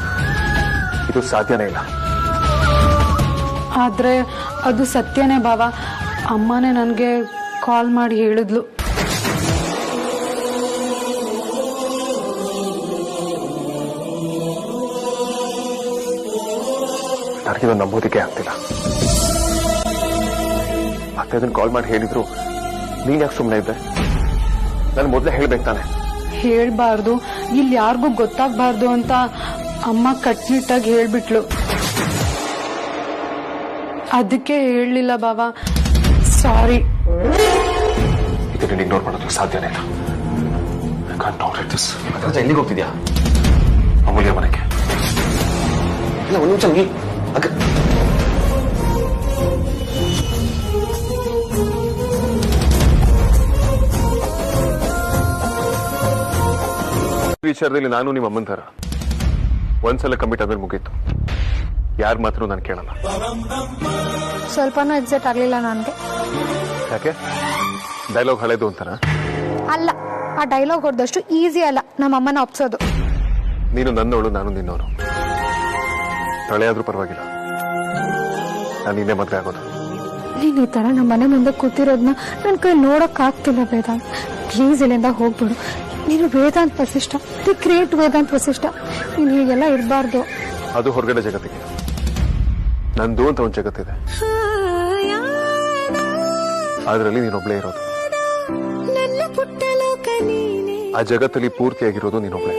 ಇದು ಸಾಧ್ಯನೇ ಇಲ್ಲ. ಆದ್ರೆ ಅದು ಸತ್ಯನೇ ಬಾವಾ. ಅಮ್ಮನೇ ನನಗೆ ಕಾಲ್ ಮಾಡಿ ಹೇಳಿದ್ಲು. ನನಗಿದು ನಂಬೋದಿಕ್ಕೆ ಆಗ್ತಿಲ್ಲ. ಮತ್ತೆ ಅದನ್ನ ಕಾಲ್ ಮಾಡಿ ಹೇಳಿದ್ರು, ನೀನ್ ಯಾಕೆ ಸುಮ್ಮನೆ ಇದ್ದೆ? ನಾನು ಮೊದಲೇ ಹೇಳ್ಬೇಕು ತಾನೆ? ಹೇಳ್ಬಾರ್ದು, ಇಲ್ಲಿ ಯಾರಿಗೂ ಗೊತ್ತಾಗ್ಬಾರ್ದು ಅಂತ ಅಮ್ಮ ಕಟ್ನಿಟ್ಟಾಗಿ ಹೇಳ್ಬಿಟ್ಲು. ಅದಕ್ಕೆ ಹೇಳಲಿಲ್ಲ ಬಾವಾ, ಸಾರಿ. ಇದನ್ನ ಇಗ್ನೋರ್ ಮಾಡೋದಕ್ಕೆ ಸಾಧ್ಯನೇ ಇಲ್ಲ. I can't tolerate this. Agraja, ಎಲ್ಲಿಗೆ ಹೋಗ್ತಿದ್ಯಾ? ಅಮೂಲ್ಯ ಮನೆಗೆ. ಇಲ್ಲ, ಒಂದು ನಿಮಿಷ ಹೋಗಿ. ವಿಚಾರದಲ್ಲಿ ನಾನು ನಿಮ್ಮ ಅಮ್ಮನ ಥರ ಒಂದ್ಸಲ ಕಮಿಟ್ ಆದ್ಮೇಲೆ ಮುಗೀತು. ಯಾರ ಮಾತ್ರ ನಾನು ಕೇಳಲ್ಲ. ಸ್ವಲ್ಪನೂ ಎಕ್ಸೈಟ್ ಆಗ್ಲಿಲ್ಲ ನನಗೆ. ಯಾಕೆ? ಡೈಲಾಗ್ ಹಳೇದು ಅಂತನಾ? ಅಲ್ಲ, ಆ ಡೈಲಾಗ್ ಹೊಡೆದಷ್ಟು ಈಸಿ ಅಲ್ಲ ನಮ್ಮ ಅಮ್ಮನ ಒಪ್ಸೋದು. ನೀನು ನನ್ನವಳು, ನಾನು ನಿನ್ನವನು. ಹಳೆ ಆದ್ರೂ ಪರವಾಗಿಲ್ಲ, ನಾನು ನಿನ್ನೆ ಮದುವೆ ಆಗೋದು. ನೀನ್ ಈ ತರ ನಮ್ಮ ಮನೆ ಮುಂದೆ ಕೂತಿರೋದನ್ನ ನನ್ನ ಕೈ ನೋಡಕ್ ಆಗ್ತಿಲ್ಲ ವೇದಾಂತ್. ಪ್ಲೀಸ್ ಇಲ್ಲಿಂದ ಹೋಗ್ಬಿಡು. ನೀನು ವೇದಾಂತ್ ವಸಿಷ್ಠ, ದಿ ಗ್ರೇಟ್ ವೇದಾಂತ್ ವಸಿಷ್ಠ. ನೀನು ಹೀಗೆಲ್ಲ ಇರಬಾರ್ದು. ಅದು ಹೊರಗಡೆ ಜಗತ್ತಿಗೆ, ನಂದು ಅಂತ ಒಂದು ಜಗತ್ತಿದೆ, ಅದರಲ್ಲಿ ನೀನೊಬ್ಳೇ ಇರೋದು. ಆ ಜಗತ್ತಲ್ಲಿ ಪೂರ್ತಿಯಾಗಿರೋದು ನೀನೊಬ್ಳೆ.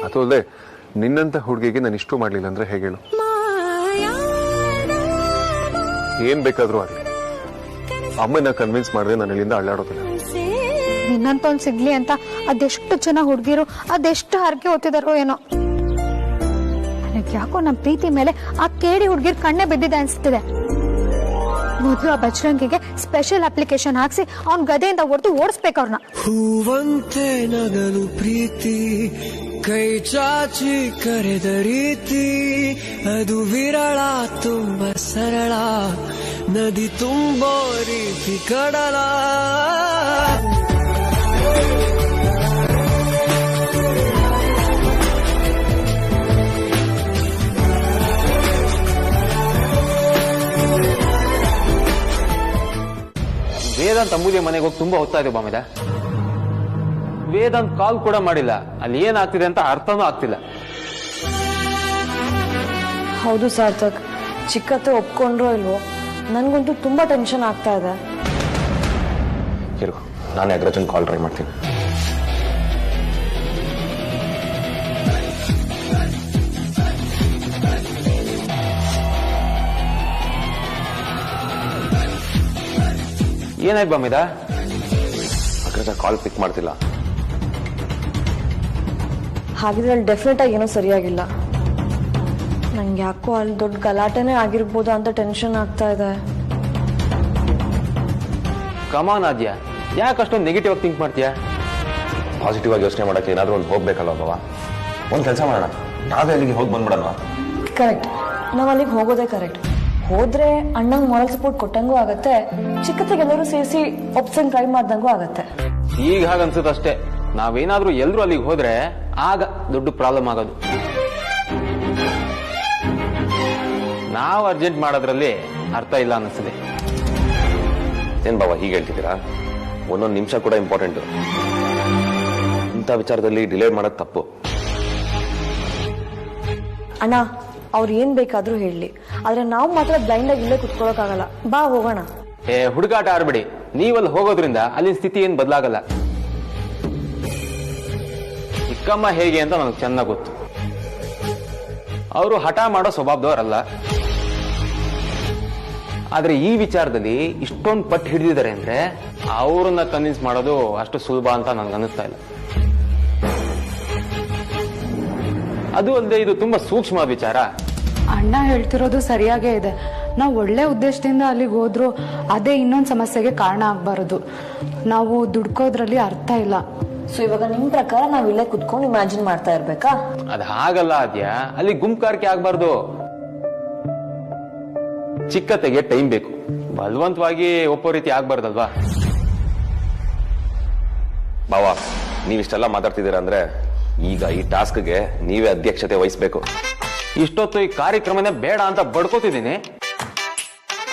ಅದು ಅಲ್ಲದೆ ನಿನ್ನಂತ ಹುಡುಗಿಗೆ ನಾನು ಇಷ್ಟು ಮಾಡ್ಲಿಲ್ಲ ಅಂದ್ರೆ ಹೇಗೆ ಹೇಳು? ಏನ್ ಬೇಕಾದ್ರೂ ಆಗ್ಲಿ, ಅಮ್ಮನ ಕನ್ವಿನ್ಸ್ ಮಾಡಿದ್ರೆ ನಾನು ಇಲ್ಲಿಂದ ಅಳ್ಳಾಡೋದಿಲ್ಲ. ನಿನ್ನಂತ ಒಂದ್ ಸಿಗ್ಲಿ ಅಂತ ಅದೆಷ್ಟು ಜನ ಹುಡುಗಿರು ಅದೆಷ್ಟು ಹರಕೆ ಹೊತ್ತಿದಾರೋ ಏನೋ. ನನಗೆ ಯಾಕೋ ನಮ್ಮ ಪ್ರೀತಿ ಮೇಲೆ ಆ ಕೇಡಿ ಹುಡುಗಿರ್ ಕಣ್ಣೆ ಬಿದ್ದಿದೆ ಅನ್ಸ್ತಿದೆ. ಮೊದಲು ಆ ಬಜರಂಗಿಗೆ ಸ್ಪೆಷಲ್ ಅಪ್ಲಿಕೇಶನ್ ಹಾಕ್ಸಿ ಅವ್ನ್ ಗದೆಯಿಂದ ಹೊಡೆದು ಓಡಿಸ್ಬೇಕು ಅವ್ರನ್ನ. ಹೂವಂತೆ ನಗಲು ಪ್ರೀತಿ, ಕೈ ಚಾಚಿ ಕರೆದ ರೀತಿ, ಅದು ವಿರಳ ತುಂಬ ಸರಳ, ನದಿ ತುಂಬೋ ರೀತಿ ಕಡಲ. ವೇದಾಂತ್ ಅಮೂಲ್ಯ ಮನೆಗೆ ಹೋಗಿ ತುಂಬಾ ಹೊತ್ತಾಯ್ತು ಬಾಮಿದ. ವೇದಾಂತ್ ಕಾಲ್ ಕೂಡ ಮಾಡಿಲ್ಲ. ಅಲ್ಲಿ ಏನಾಗ್ತಿದೆ ಅಂತ ಅರ್ಥನೂ ಆಗ್ತಿಲ್ಲ. ಹೌದು ಸಾರ್ಥಕ್, ಚಿಕ್ಕತ್ತೆ ಒಪ್ಕೊಂಡ್ರೋ ಇಲ್ವೋ, ನನ್ಗಂತೂ ತುಂಬಾ ಟೆನ್ಷನ್ ಆಗ್ತಾ ಇದೆ. ಇರು, ನಾನೇ ಅಗ್ರಜನ್ ಕಾಲ್ ಟ್ರೈ ಮಾಡ್ತೀನಿ. ಏನಾಯ್ತು ಬಾಮಿದ? ಅಗ್ರಜ ಕಾಲ್ ಪಿಕ್ ಮಾಡ್ತಿಲ್ಲ. ಹಾಗಿದ್ರೆ ಅಲ್ಲಿ ಡೆಫಿನೆಟ್ ಆಗಿ ಏನೋ ಸರಿಯಾಗಿಲ್ಲ. ನಂಗೆ ಯಾಕೋ ಅಲ್ಲಿ ದೊಡ್ಡ ಗಲಾಟೆನೇ ಆಗಿರ್ಬೋದಾ ಅಂತ ಟೆನ್ಷನ್ ಆಗ್ತಾ ಇದೆ. ಕಮಾನ್ ಆದ್ಯಾ, ಯಾಕೆ ಅಷ್ಟೊಂದು ನೆಗೆಟಿವ್ ಆಗಿ ಥಿಂಕ್ ಮಾಡ್ತೀಯಾ? ಪಾಸಿಟಿವ್ ಆಗಿ ಯೋಚನೆ ಮಾಡಕ್ಕೆ ಏನಾದ್ರೂ ಒಂದು ಹೋಗ್ಬೇಕಲ್ಲ ಬಾವ. ಒಂದು ಕೆಲಸ ಮಾಡೋಣ, ನಾವೇ ಅಲ್ಲಿಗೆ ಹೋಗಿ ಬಂದ್ಬಿಡೋಣ. ಕರೆಕ್ಟ್, ನಾವ್ ಅಲ್ಲಿಗೆ ಹೋಗೋದೇ ಕರೆಕ್ಟ್. ಹೋದ್ರೆ ಅಣ್ಣಂಗ್ ಮಾರಲ್ ಸಪೋರ್ಟ್ ಕೊಟ್ಟಂಗೂ ಆಗತ್ತೆ, ಚಿಕ್ಕತ್ತೆಗೆಲ್ಲರೂ ಸೇರಿಸಿ ಒಪ್ಸಂಗ್ ಟ್ರೈ ಮಾಡ್ದಂಗೂ ಆಗತ್ತೆ. ಈಗ ಹಾಗನ್ಸುತ್ತೆ ಅಷ್ಟೇ. ನಾವೇನಾದ್ರೂ ಎಲ್ರು ಅಲ್ಲಿಗೆ ಹೋದ್ರೆ ಆಗ ದೊಡ್ಡ ಪ್ರಾಬ್ಲಮ್ ಆಗೋದು. ನಾವು ಅರ್ಜೆಂಟ್ ಮಾಡೋದ್ರಲ್ಲಿ ಅರ್ಥ ಇಲ್ಲ ಅನ್ನಿಸ್ತದೆ. ಏನ್ ಬಾವ ಹೀಗೆ ಹೇಳ್ತಿದ್ದೀರಾ? ಒಂದೊಂದು ನಿಮಿಷ ಕೂಡ ಇಂಪಾರ್ಟೆಂಟ್. ಇಂಥ ವಿಚಾರದಲ್ಲಿ ಡಿಲೇ ಮಾಡೋದು ತಪ್ಪು. ಅಣ್ಣ, ಅವ್ರು ಏನ್ ಬೇಕಾದ್ರೂ ಹೇಳಲಿ, ಆದ್ರೆ ನಾವು ಮಾತ್ರ ಬ್ಲೈಂಡ್ ಆಗಿ ಇಲ್ಲೇ ಕುತ್ಕೊಳ್ಳೋಕ್ಕಾಗಲ್ಲ. ಬಾ ಹೋಗೋಣ. ಹುಡುಗಾಟ ಆಡ್ಬಿಡಿ. ನೀವಲ್ಲಿ ಹೋಗೋದ್ರಿಂದ ಅಲ್ಲಿನ ಸ್ಥಿತಿ ಏನ್ ಬದಲಾಗಲ್ಲ. ಚಿಕ್ಕಮ್ಮ ಹೇಗೆ ಅಂತ ನನಗೆ ಚೆನ್ನಾಗಿ ಗೊತ್ತು. ಅವರು ಹಠ ಮಾಡೋ ಸ್ವಭಾವದವರಲ್ಲ. ಆದ್ರೆ ಈ ವಿಚಾರದಲ್ಲಿ ಇಷ್ಟೊಂದು ಪಟ್ಟು ಹಿಡಿದಿದ್ದಾರೆ ಅಂದ್ರೆ ಅವ್ರನ್ನ ಕನ್ವಿನ್ಸ್ ಮಾಡೋದು ಅಷ್ಟು ಸುಲಭ ಅಂತ ನನ್ಗೆ ಅನ್ನಿಸ್ತಾ ಇಲ್ಲ. ಅದು ಅಲ್ಲದೆ ಇದು ತುಂಬಾ ಸೂಕ್ಷ್ಮ ವಿಚಾರ. ಅಣ್ಣ ಹೇಳ್ತಿರೋದು ಸರಿಯಾಗೇ ಇದೆ. ನಾವು ಒಳ್ಳೆ ಉದ್ದೇಶದಿಂದ ಅಲ್ಲಿಗೆ ಹೋದ್ರು ಅದೇ ಇನ್ನೊಂದು ಸಮಸ್ಯೆಗೆ ಕಾರಣ ಆಗ್ಬಾರದು. ನಾವು ದುಡ್ಕೋದ್ರಲ್ಲಿ ಅರ್ಥ ಇಲ್ಲ. ಸೊ ಇವಾಗ ನಿಮ್ ಪ್ರಕಾರ ನಾವ್ ಇಲ್ಲೇ ಕುತ್ಕೊಂಡು ಇಮ್ಯಾಜಿನ್ ಮಾಡ್ತಾ ಇರ್ಬೇಕಾ? ಅದ್ ಹಾಗಲ್ಲ ಆದ್ಯಾ, ಅಲ್ಲಿ ಗುಂಪ್ಕಾರಿಕೆ ಆಗ್ಬಾರ್ದು. ಚಿಕ್ಕತೆಗೆ ಟೈಮ್ ಬೇಕು. ಬಲವಂತವಾಗಿ ಒಪ್ಪೋ ರೀತಿ ಆಗ್ಬಾರ್ದಲ್ವಾ? ಬಾವ, ನೀವಿಷ್ಟೆಲ್ಲ ಮಾತಾಡ್ತಿದ್ದೀರಾ ಅಂದ್ರೆ ಈಗ ಈ ಟಾಸ್ಕ್ಗೆ ನೀವೇ ಅಧ್ಯಕ್ಷತೆ ವಹಿಸ್ಬೇಕು. ಇಷ್ಟೊತ್ತು ಈ ಕಾರ್ಯಕ್ರಮನೇ ಬೇಡ ಅಂತ ಬಡ್ಕೋತಿದ್ದೀನಿ,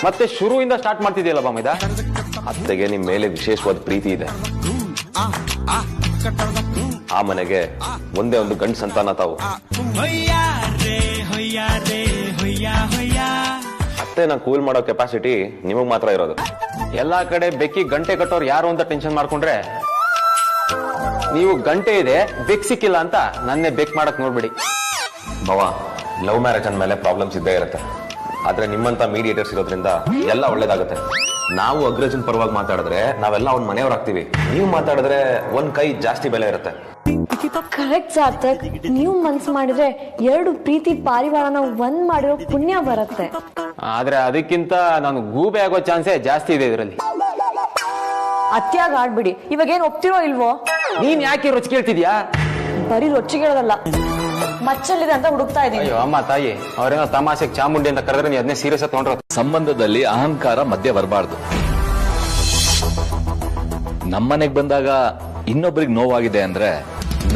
ಮತ್ತೆ ಶುರುವಿಂದ ಸ್ಟಾರ್ಟ್ ಮಾಡ್ತಿದ್ಯಲ್ಲ ಬಾಮಿದ. ಅತ್ತೆಗೆ ನಿಮ್ ಮೇಲೆ ವಿಶೇಷವಾದ ಪ್ರೀತಿ ಇದೆ. ಆ ಮನೆಗೆ ಒಂದೇ ಒಂದು ಗಂಡು ಸಂತಾನ ತಾವು. ಅತ್ತೆನ ಕೂಲ್ ಮಾಡೋ ಕೆಪಾಸಿಟಿ ನಿಮಗ್ ಮಾತ್ರ ಇರೋದು. ಎಲ್ಲಾ ಕಡೆ ಬೆಕ್ಕಿ ಗಂಟೆ ಕಟ್ಟೋರು ಯಾರು ಅಂತ ಟೆನ್ಷನ್ ಮಾಡ್ಕೊಂಡ್ರೆ, ನೀವು ಗಂಟೆ ಇದೆ ಬೆಕ್ ಸಿಕ್ಕಿಲ್ಲ ಅಂತ ನನ್ನೇ ಬೆಕ್ ಮಾಡಕ್ ನೋಡ್ಬಿಡಿ. ಬಾವ, ಲವ್ ಮ್ಯಾರೇಜ್ ಅಂದ್ಮೇಲೆ ಪ್ರಾಬ್ಲಮ್ಸ್ ಇದ್ದೇ ಇರುತ್ತೆ. ಆದ್ರೆ ನಿಮ್ಮಂತ ಮೀಡಿಯೇಟರ್ಸ್ ಇರೋದ್ರಿಂದ ಎಲ್ಲ ಒಳ್ಳೇದಾಗುತ್ತೆ. ನಾವು ಅಗ್ರಜನ್ ಪರವಾಗಿ ಮಾತಾಡಿದ್ರೆ ನಾವೆಲ್ಲ ಅವ್ನ ಮನೆಯವ್ರಾಗ್ತೀವಿ. ನೀವು ಮಾತಾಡಿದ್ರೆ ಒಂದ್ ಕೈ ಜಾಸ್ತಿ ಬೆಲೆ ಇರುತ್ತೆ. ಕರೆಕ್ಟ್ ಸಾರ್ಥಕ್, ನೀವು ಮನ್ಸು ಮಾಡಿದ್ರೆ 2 ಪ್ರೀತಿ ಪಾರಿವಾಳನ ಒಂದ್ ಮಾಡಿರೋ ಪುಣ್ಯ ಬರುತ್ತೆ. ಆದ್ರೆ ಅದಕ್ಕಿಂತ ನಾನು ಗೂಬೆ ಆಗೋ ಚಾನ್ಸೇ ಜಾಸ್ತಿ ಇದೆ ಇದರಲ್ಲಿ. ಅತ್ಯಾಗ ಆಡ್ಬಿಡಿ. ಇವಾಗ ಏನ್ ಒಪ್ತಿರೋ ಇಲ್ವೋ? ನೀನ್ ಯಾಕೆ ರುಚಿ ಕೇಳ್ತಿದ್ಯಾ? ಬರೀ ರೊಚ್ಚಿಗೆಳೋದಲ್ಲ, ಮಚ್ಚಲ್ಲಿದೆ ಅಂತ ಹುಡುಕ್ತಾ ಇದೀನಿ. ಅಯ್ಯೋ ಅಮ್ಮ ತಾಯಿ, ಅವ್ರೇನೋ ತಮಾಷೆಗೆ ಚಾಮುಂಡಿ ಅಂತ ಕರೆದ್ರೆ ನೀವು ಅದನ್ನೇ ಸೀರಿಯಸ್ ಆಗಿ ತಗೊಂಡ್ರ. ಸಂಬಂಧದಲ್ಲಿ ಅಹಂಕಾರ ಮಧ್ಯೆ ಬರಬಾರ್ದು. ನಮ್ಮನೆಗ್ ಬಂದಾಗ ಇನ್ನೊಬ್ರಿಗೆ ನೋವಾಗಿದೆ ಅಂದ್ರೆ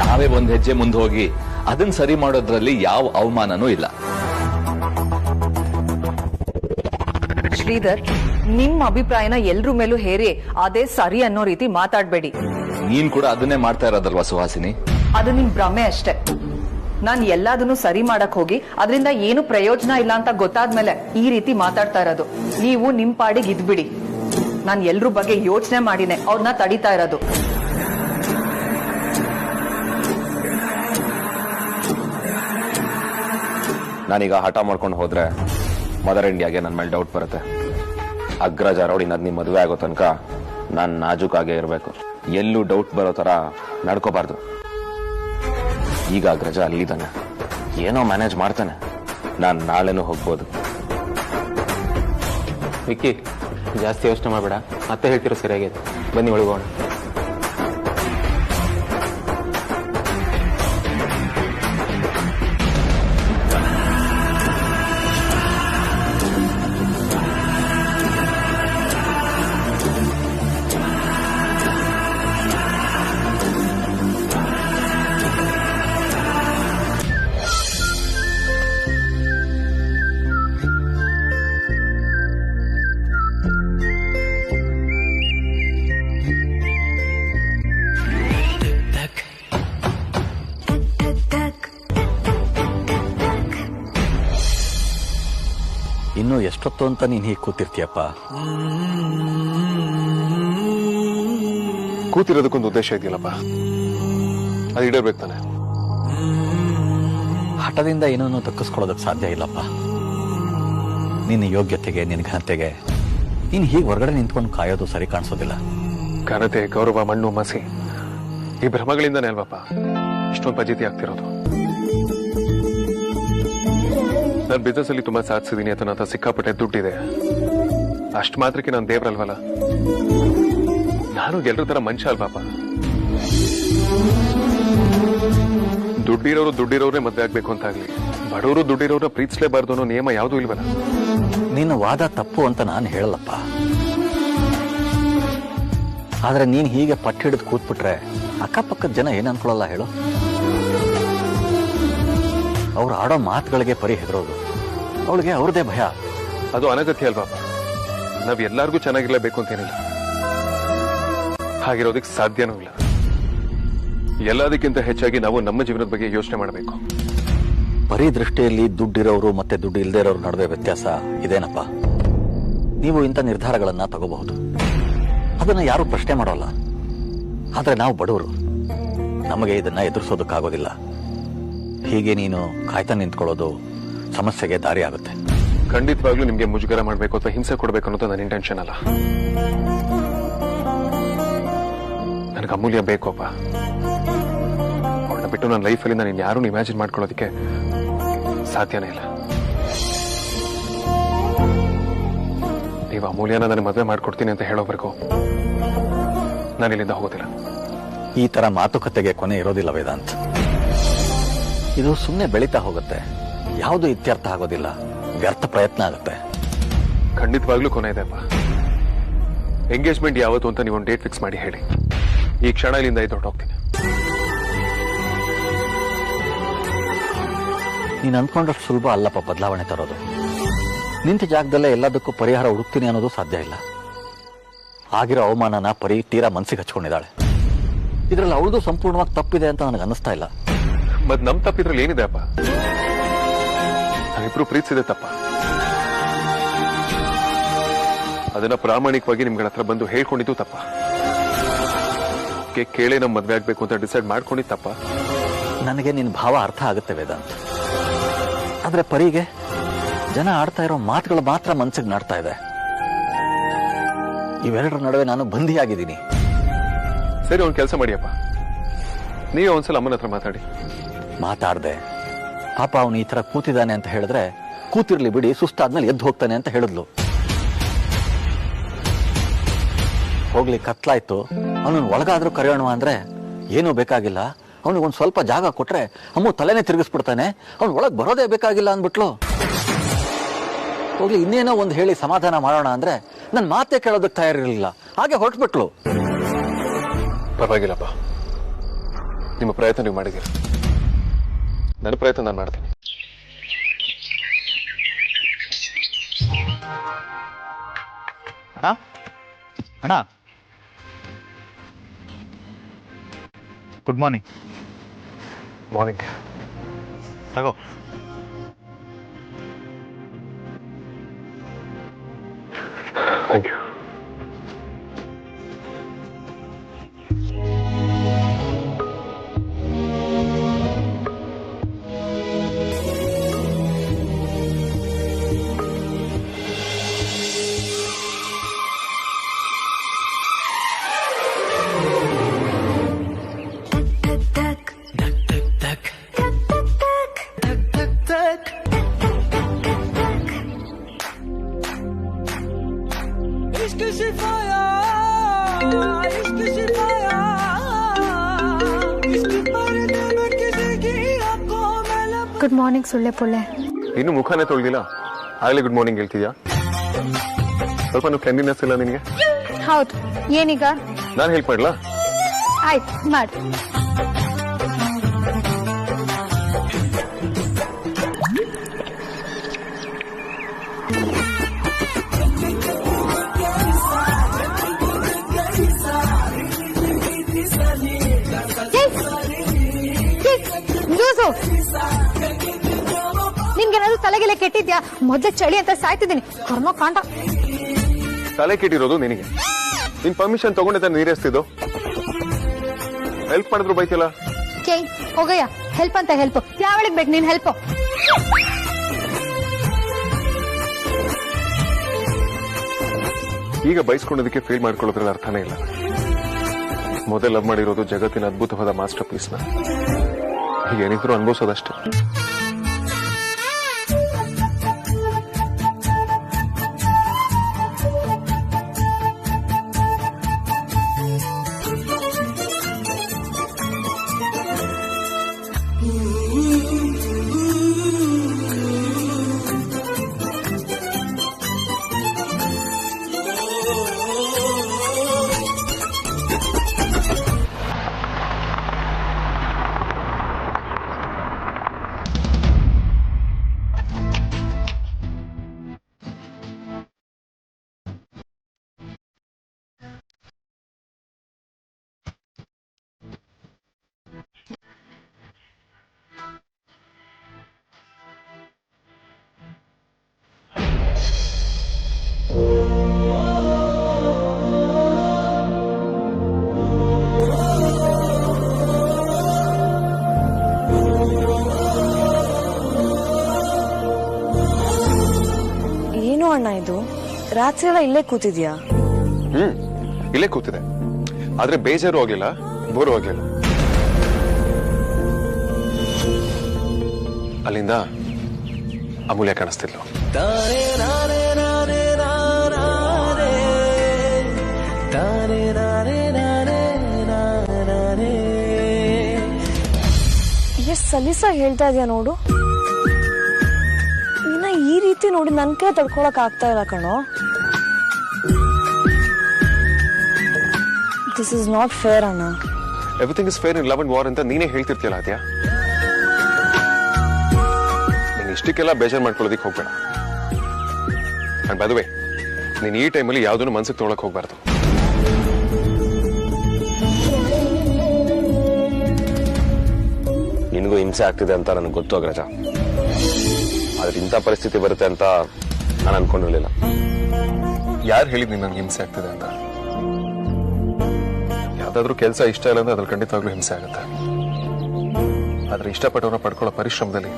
ನಾವೇ ಒಂದ್ ಹೆಜ್ಜೆ ಮುಂದೆ ಹೋಗಿ ಅದನ್ನ ಸರಿ ಮಾಡೋದ್ರಲ್ಲಿ ಯಾವ ಅವಮಾನನೂ ಇಲ್ಲ. ಶ್ರೀಧರ್, ನಿಮ್ಮ ಅಭಿಪ್ರಾಯನ ಎಲ್ರ ಮೇಲೂ ಹೇರಿ ಅದೇ ಸರಿ ಅನ್ನೋ ರೀತಿ ಮಾತಾಡ್ಬೇಡಿ. ನೀನ್ ಕೂಡ ಅದನ್ನೇ ಮಾಡ್ತಾ ಇರೋದಲ್ವಾ ಸುಹಾಸಿನಿ? ಅದು ನಿಮ್ ಭ್ರಮೆ ಅಷ್ಟೇ. ನಾನ್ ಎಲ್ಲದನ್ನು ಸರಿ ಮಾಡಕ್ ಹೋಗಿ ಅದರಿಂದ ಏನು ಪ್ರಯೋಜನ ಇಲ್ಲ ಅಂತ ಗೊತ್ತಾದ್ಮೇಲೆ ಈ ರೀತಿ ಮಾತಾಡ್ತಾ ಇರೋದು. ನೀವು ನಿಮ್ ಪಾಡಿಗೆ ಇದ್ಬಿಡಿ. ನಾನ್ ಎಲ್ರ ಬಗ್ಗೆ ಯೋಚನೆ ಮಾಡಿನೇ ಅವ್ರನ್ನ ತಡಿತಾ ಇರೋದು. ನಾನೀಗ ಹಠ ಮಾಡ್ಕೊಂಡು ಹೋದ್ರೆ ಮದರ್ ಇಂಡಿಯಾಗೆ ನನ್ನ ಮೇಲೆ ಡೌಟ್ ಬರುತ್ತೆ. ಅಗ್ರಜ ರೌಡಿ ನದ್ನಿ ಮದುವೆ ಆಗೋ ತನಕ ನಾನು ನಾಜೂಕಾಗೇ ಇರಬೇಕು. ಎಲ್ಲೂ ಡೌಟ್ ಬರೋ ತರ ನಡ್ಕೋಬಾರ್ದು. ಈಗ ಅಗ್ರಜ ಅಲ್ಲಿದ್ದಾನೆ, ಏನೋ ಮ್ಯಾನೇಜ್ ಮಾಡ್ತಾನೆ. ನಾನು ನಾಳೆನೂ ಹೋಗ್ಬೋದು. ವಿಕ್ಕಿ, ಜಾಸ್ತಿ ಯೋಚನೆ ಮಾಡಬೇಡ. ಮತ್ತೆ ಹೇಳ್ತಿರೋ ಸರಿಯಾಗೈತೆ. ಬನ್ನಿ ಒಳಗೋಣ. ಇನ್ನು ಎಷ್ಟೊತ್ತು ಅಂತ ನೀನ್ ಹೀಗೆ ಕೂತಿರ್ತೀಯಪ್ಪ? ಕೂತಿರೋದಕ್ಕೊಂದು ಉದ್ದೇಶ ಇದೆಯಲ್ಲಪ್ಪ, ಅದು ಈಡೇರ್ಬೇಕು ತಾನೆ. ಹಠದಿಂದ ಏನನ್ನು ತಕ್ಕಿಸ್ಕೊಳ್ಳೋದಕ್ಕೆ ಸಾಧ್ಯ ಇಲ್ಲಪ್ಪ. ನಿನ್ನ ಯೋಗ್ಯತೆಗೆ, ನಿನ್ನ ಘನತೆಗೆ ನೀನು ಹೀಗೆ ಹೊರಗಡೆ ನಿಂತ್ಕೊಂಡು ಕಾಯೋದು ಸರಿ ಕಾಣಿಸೋದಿಲ್ಲ. ಘನತೆ, ಗೌರವ, ಮಣ್ಣು ಮಸಿ ಈ ಭ್ರಮಗಳಿಂದಾನೇ ಅಲ್ವಪ್ಪ ಇಷ್ಟೊಂದು ಫಜೀತಿ ಆಗ್ತಿರೋದು. ನಾನು ಬಿಸ್ನೆಸ್ ಅಲ್ಲಿ ತುಂಬಾ ಸಾಧಿಸಿದೀನಿ ಅಂತ ನನ್ನ ಸಿಕ್ಕಾಪಟ್ಟೆ ದುಡ್ಡಿದೆ. ಅಷ್ಟು ಮಾತ್ರಕ್ಕೆ ನಾನು ದೇವ್ರಲ್ವಲ್ಲ. ನಾನು ಎಲ್ರ ತರ ಮನುಷ್ಯ ಅಲ್ವಾಪ. ದುಡ್ಡಿರೋರೇ ಮದ್ವೆ ಆಗ್ಬೇಕು ಅಂತ ಆಗ್ಲಿ, ಬಡವರು ದುಡ್ಡಿರೋರ ಪ್ರೀತಿಸಲೇಬಾರ್ದು ಅನ್ನೋ ನಿಯಮ ಯಾವುದೂ ಇಲ್ವಲ್ಲ. ನಿನ್ನ ವಾದ ತಪ್ಪು ಅಂತ ನಾನು ಹೇಳಲ್ಲಪ್ಪ. ಆದ್ರೆ ನೀನ್ ಹೀಗೆ ಪಟ್ಟು ಹಿಡಿದು ಕೂತ್ಬಿಟ್ರೆ ಅಕ್ಕಪಕ್ಕದ ಜನ ಏನ್ ಅನ್ಕೊಳ್ಳಲ್ಲ ಹೇಳು? ಅವ್ರು ಆಡೋ ಮಾತುಗಳಿಗೆ ಪರಿ ಹೆದರೋದು, ಅವಳಿಗೆ ಅವ್ರದೇ ಭಯ. ಅದು ಅನಗತ್ಯ ಅಲ್ವಾಪ. ನಾವ್ ಎಲ್ಲಾರ್ಗೂ ಚೆನ್ನಾಗಿರ್ಲೇಬೇಕು ಅಂತೇನಿಲ್ಲ, ಹಾಗಿರೋದಕ್ಕೆ ಸಾಧ್ಯನೂ ಇಲ್ಲ. ಎಲ್ಲದಕ್ಕಿಂತ ಹೆಚ್ಚಾಗಿ ನಾವು ನಮ್ಮ ಜೀವನದ ಬಗ್ಗೆ ಯೋಚನೆ ಮಾಡಬೇಕು. ಬರೀ ದೃಷ್ಟಿಯಲ್ಲಿ ದುಡ್ಡಿರೋರು ಮತ್ತೆ ದುಡ್ಡು ಇಲ್ಲದೆ ಇರೋರು ನಡುವೆ ವ್ಯತ್ಯಾಸ ಇದೇನಪ್ಪ? ನೀವು ಇಂಥ ನಿರ್ಧಾರಗಳನ್ನ ತಗೋಬಹುದು, ಅದನ್ನ ಯಾರು ಪ್ರಶ್ನೆ ಮಾಡೋಲ್ಲ. ಆದ್ರೆ ನಾವು ಬಡವರು, ನಮಗೆ ಇದನ್ನ ಎದುರಿಸೋದಕ್ಕಾಗೋದಿಲ್ಲ. ಹೀಗೆ ನೀನು ಕಾಯ್ತಾ ನಿಂತ್ಕೊಳ್ಳೋದು ಸಮಸ್ಯೆಗೆ ದಾರಿ ಆಗುತ್ತೆ. ಖಂಡಿತವಾಗ್ಲೂ ನಿಮ್ಗೆ ಮುಜುಗರ ಮಾಡಬೇಕು ಅಥವಾ ಹಿಂಸೆ ಕೊಡಬೇಕು ಅನ್ನೋದು ನನ್ನ ಇಂಟೆನ್ಷನ್ ಅಲ್ಲ. ನನಗೆ ಅಮೂಲ್ಯ ಬೇಕಪ್ಪ. ಅವಳನ್ನ ಬಿಟ್ಟು ನನ್ನ ಲೈಫಲ್ಲಿ ನಾನು ಯಾರು ಇಮ್ಯಾಜಿನ್ ಮಾಡ್ಕೊಳ್ಳೋದಕ್ಕೆ ಸಾಧ್ಯನೇ ಇಲ್ಲ. ನೀವು ಅಮೂಲ್ಯನ ನನಗೆ ಮದುವೆ ಮಾಡ್ಕೊಡ್ತೀನಿ ಅಂತ ಹೇಳೋವರೆಗೂ ನಾನು ಇಲ್ಲಿಂದ ಹೋಗೋದಿಲ್ಲ. ಈ ತರ ಮಾತುಕತೆಗೆ ಕೊನೆ ಇರೋದಿಲ್ಲ ವೇದಾಂತ್. ಇದು ಸುಮ್ಮನೆ ಬೆಳೀತಾ ಹೋಗುತ್ತೆ, ಯಾವುದು ಇತ್ಯರ್ಥ ಆಗೋದಿಲ್ಲ, ವ್ಯರ್ಥ ಪ್ರಯತ್ನ ಆಗುತ್ತೆ. ಖಂಡಿತವಾಗ್ಲೂ ಕೊನೆ ಇದೆಪ್ಪ. ಎಂಗೇಜ್ಮೆಂಟ್ ಯಾವತ್ತು ಅಂತ ನೀವು ಒಂದು ಡೇಟ್ ಫಿಕ್ಸ್ ಮಾಡಿ ಹೇಳಿ. ಈ ಕ್ಷಣ ಇಲ್ಲಿಂದ ಹೊರಟೋಗ್ತೀನಿ. ನೀನು ಅಂದ್ಕೊಂಡಷ್ಟು ಸುಲಭ ಅಲ್ಲಪ್ಪ ಬದಲಾವಣೆ ತರೋದು. ನಿಂತ ಜಾಗದಲ್ಲೇ ಎಲ್ಲದಕ್ಕೂ ಪರಿಹಾರ ಹುಡುಕ್ತೀನಿ ಅನ್ನೋದು ಸಾಧ್ಯ ಇಲ್ಲ. ಆಗಿರೋ ಅವಮಾನನ ಪರಿ ತೀರಾ ಮನಸ್ಸಿಗೆ ಹಚ್ಕೊಂಡಿದ್ದಾಳೆ. ಇದರಲ್ಲಿ ಅವಳದು ಸಂಪೂರ್ಣವಾಗಿ ತಪ್ಪಿದೆ ಅಂತ ನನಗೆ ಅನ್ನಿಸ್ತಾ ಇಲ್ಲ. ಮತ್ ನಮ್ ತಪ್ಪಿದ್ರಲ್ಲಿ ಏನಿದೆ ಅಪ್ಪ? ನಾವಿಬ್ರು ಪ್ರೀತಿಸಿದೆ ತಪ್ಪ. ಅದನ್ನ ಪ್ರಾಮಾಣಿಕವಾಗಿ ನಿಮ್ಗಳ ಹತ್ರ ಬಂದು ಹೇಳ್ಕೊಂಡಿದ್ದು ತಪ್ಪ. ಕೇಳೇ ನಮ್ ಮದ್ವೆ ಆಗ್ಬೇಕು ಅಂತ ಡಿಸೈಡ್ ಮಾಡ್ಕೊಂಡಿದ್ದು ತಪ್ಪ. ನನಗೆ ನಿನ್ನ ಭಾವ ಅರ್ಥ ಆಗುತ್ತೆ ವೇದಾಂತ್. ಆದ್ರೆ ಪರಿಗೆ ಜನ ಆಡ್ತಾ ಇರೋ ಮಾತುಗಳು ಮಾತ್ರ ಮನಸ್ಸಿಗೆ ನಾಡ್ತಾ ಇದೆ. ಇವೆರಡರ ನಡುವೆ ನಾನು ಬಂಧಿಯಾಗಿದ್ದೀನಿ. ಸರಿ, ಒಂದ್ ಕೆಲಸ ಮಾಡಿಯಪ್ಪ, ನೀವೇ ಒಂದ್ಸಲ ಅಮ್ಮನ ಹತ್ರ ಮಾತಾಡ್ದೆ. ಪಾಪ ಅವನು ಈ ತರ ಕೂತಿದ್ದಾನೆ ಅಂತ ಹೇಳಿದ್ರೆ ಕೂತಿರ್ಲಿ ಬಿಡಿ, ಸುಸ್ತಾದ್ಮೇಲೆ ಎದ್ದು ಹೋಗ್ತಾನೆ ಅಂತ ಹೇಳಿದ್ಲು. ಹೋಗ್ಲಿ, ಕತ್ಲಾಯ್ತು, ಅವನನ್ನು ಒಳಗಾದ್ರೂ ಕರೆಯೋಣ ಅಂದ್ರೆ ಏನೂ ಬೇಕಾಗಿಲ್ಲ, ಅವನಿಗೆ ಒಂದು ಸ್ವಲ್ಪ ಜಾಗ ಕೊಟ್ರೆ ಅಮ್ಮು ತಲೆನೇ ತಿರುಗಿಸ್ಬಿಡ್ತಾನೆ, ಅವ್ನು ಒಳಗೆ ಬರೋದೇ ಬೇಕಾಗಿಲ್ಲ ಅಂದ್ಬಿಟ್ಲು. ಹೋಗ್ಲಿ ಇನ್ನೇನೋ ಒಂದು ಹೇಳಿ ಸಮಾಧಾನ ಮಾಡೋಣ ಅಂದ್ರೆ ನನ್ನ ಮಾತೇ ಕೇಳೋದಕ್ಕೆ ತಯಾರಿರಲಿಲ್ಲ, ಹಾಗೆ ಹೊರಟ್ಬಿಟ್ಲು. ಪರವಾಗಿಲ್ಲಪ್ಪ, ನಿಮ್ಮ ಪ್ರಯತ್ನ ನೀವು ಮಾಡಿದ್ದೀರ, ನನ್ನ ಪ್ರಯತ್ನ ನಾನು ಮಾಡ್ತೀನಿ. ಅಣ್ಣ ಗುಡ್ ಮಾರ್ನಿಂಗ್. ಮಾರ್ನಿಂಗ್. ತಗೋ. Thank you. ಗುಡ್ ಮಾರ್ನಿಂಗ್ ಸುಳ್ಳೆ ಪುಳ್ಳೆ. ಇನ್ನು ಮುಖನೇ ತೊಳ್ದಿಲ್ಲ, ಆಗಲೇ ಗುಡ್ ಮಾರ್ನಿಂಗ್ ಹೇಳ್ತಿದ್ಯಾ? ಸ್ವಲ್ಪ ಕ್ಲೆನ್ಲಿನೆಸ್ ಇಲ್ಲ ನಿನಗೆ? ಹೌದು, ಏನೀಗ? ನಾನು ಹೆಲ್ಪ್ ಮಾಡ್ಲಾ? ಆಯ್ತು, ಮಾಡಿ. ನಿನ್ಗೇನಾದ್ರು ತಲೆಗೆಲೆ ಕೆಟ್ಟಿದ್ಯಾ? ಮೊದ್ಲು ಚಳಿ ಅಂತ ಸಾಯ್ತಿದ್ದೀನಿ. ಕರ್ಮ ಕಾಂಡ. ತಲೆ ಕೆಟ್ಟಿರೋದು ನಿನಗೆ. ನಿನ್ ಪರ್ಮಿಷನ್ ತಗೊಂಡೆ ನೀರೆಸ್ತಿದ್ದು. ಹೆಲ್ಪ್ ಮಾಡಿದ್ರು ಬೈತಿಲ್ಲ. ಹೋಗಯ್ಯ, ಹೆಲ್ಪ್ ಅಂತ ಹೆಲ್ಪ್ ಯಾವಳಿಗೆ ಬೇಕು ನೀನ್ ಹೆಲ್ಪ್? ಈಗ ಬೈಸ್ಕೊಳ್ಳೋದಕ್ಕೆ ಫೇಲ್ ಮಾಡ್ಕೊಳ್ಳೋದ್ರಲ್ಲಿ ಅರ್ಥನೇ ಇಲ್ಲ. ಮೊದಲು ಲವ್ ಮಾಡಿರೋದು ಜಗತ್ತಿನ ಅದ್ಭುತವಾದ ಮಾಸ್ಟರ್ ಪೀಸ್ನ. ಈಗ ಏನಿದ್ರು ಅನುಭವಿಸೋದಷ್ಟೇ. ಏನು ಅಣ್ಣ ಇದು? ರಾತ್ರಿ ಎಲ್ಲ ಇಲ್ಲೇ ಕೂತಿದ್ಯಾ? ಇಲ್ಲೇ ಕೂತಿದೆ, ಆದ್ರೆ ಬೇಜಾರು ಆಗ್ಲಿಲ್ಲ, ಬೋರು ಆಗ್ಲಿಲ್ಲ. ಅಲ್ಲಿಂದ ಅಮೂಲ್ಯ ಕಾಣಿಸ್ತಿದ್ಲು. ಎಷ್ಟ್ ಸಲೀಸಾಗಿ ಹೇಳ್ತಾ ಇದೀಯ ನೋಡು. ನಿನ್ನ ಈ ರೀತಿ ನೋಡಿ ನನ್ ಕೈ ತಡ್ಕೊಳಕ್ ಆಗ್ತಾ ಇಲ್ಲ ಕಣೋ. ದಿಸ್ ಇಸ್ ನಾಟ್ ಫೇರ್ ಅಣ್ಣ. Everything is fair in love and war ಅಂತ ನೀನೇ ಹೇಳ್ತಿರ್ತೀಯಲ್ಲ ಅದ್ಯಾ. ನೀನ್ ಇಷ್ಟಕ್ಕೆಲ್ಲ ಬೇಜಾರ್ ಮಾಡ್ಕೊಳ್ಳೋದಿಕ್ ಹೋಗ್ಬೇಡ. ಅಂಡ್ ಬೈ ದ ವೇ, ನೀನ್ ಈ ಟೈಮಲ್ಲಿ ಯಾವ್ದನ್ನು ಮನ್ಸಿಗೆ ತೊಗೊಳಕ್ ಹೋಗ್ಬಾರ್ದು. ನಿನಗೂ ಹಿಂಸೆ ಆಗ್ತಿದೆ ಅಂತ ನನಗೆ ಗೊತ್ತು ಅಗ್ರಜ. ಆದ್ರೆ ಇಂಥ ಪರಿಸ್ಥಿತಿ ಬರುತ್ತೆ ಅಂತ ನಾನು ಅನ್ಕೊಂಡಿರ್ಲಿಲ್ಲ. ಯಾರು ಹೇಳಿದ್ ನಿನ್ ನನ್ಗೆ ಹಿಂಸೆ ಆಗ್ತಿದೆ ಅಂತ? ಯಾವ್ದಾದ್ರು ಕೆಲಸ ಇಷ್ಟ ಇಲ್ಲ ಅಂದ್ರೆ ಅದ್ರಲ್ಲಿ ಖಂಡಿತವಾಗ್ಲೂ ಹಿಂಸೆ ಆಗುತ್ತೆ. ಆದ್ರೆ ಇಷ್ಟಪಟ್ಟವ್ರನ್ನ ಪಡ್ಕೊಳ್ಳೋ ಪರಿಶ್ರಮದಲ್ಲಿ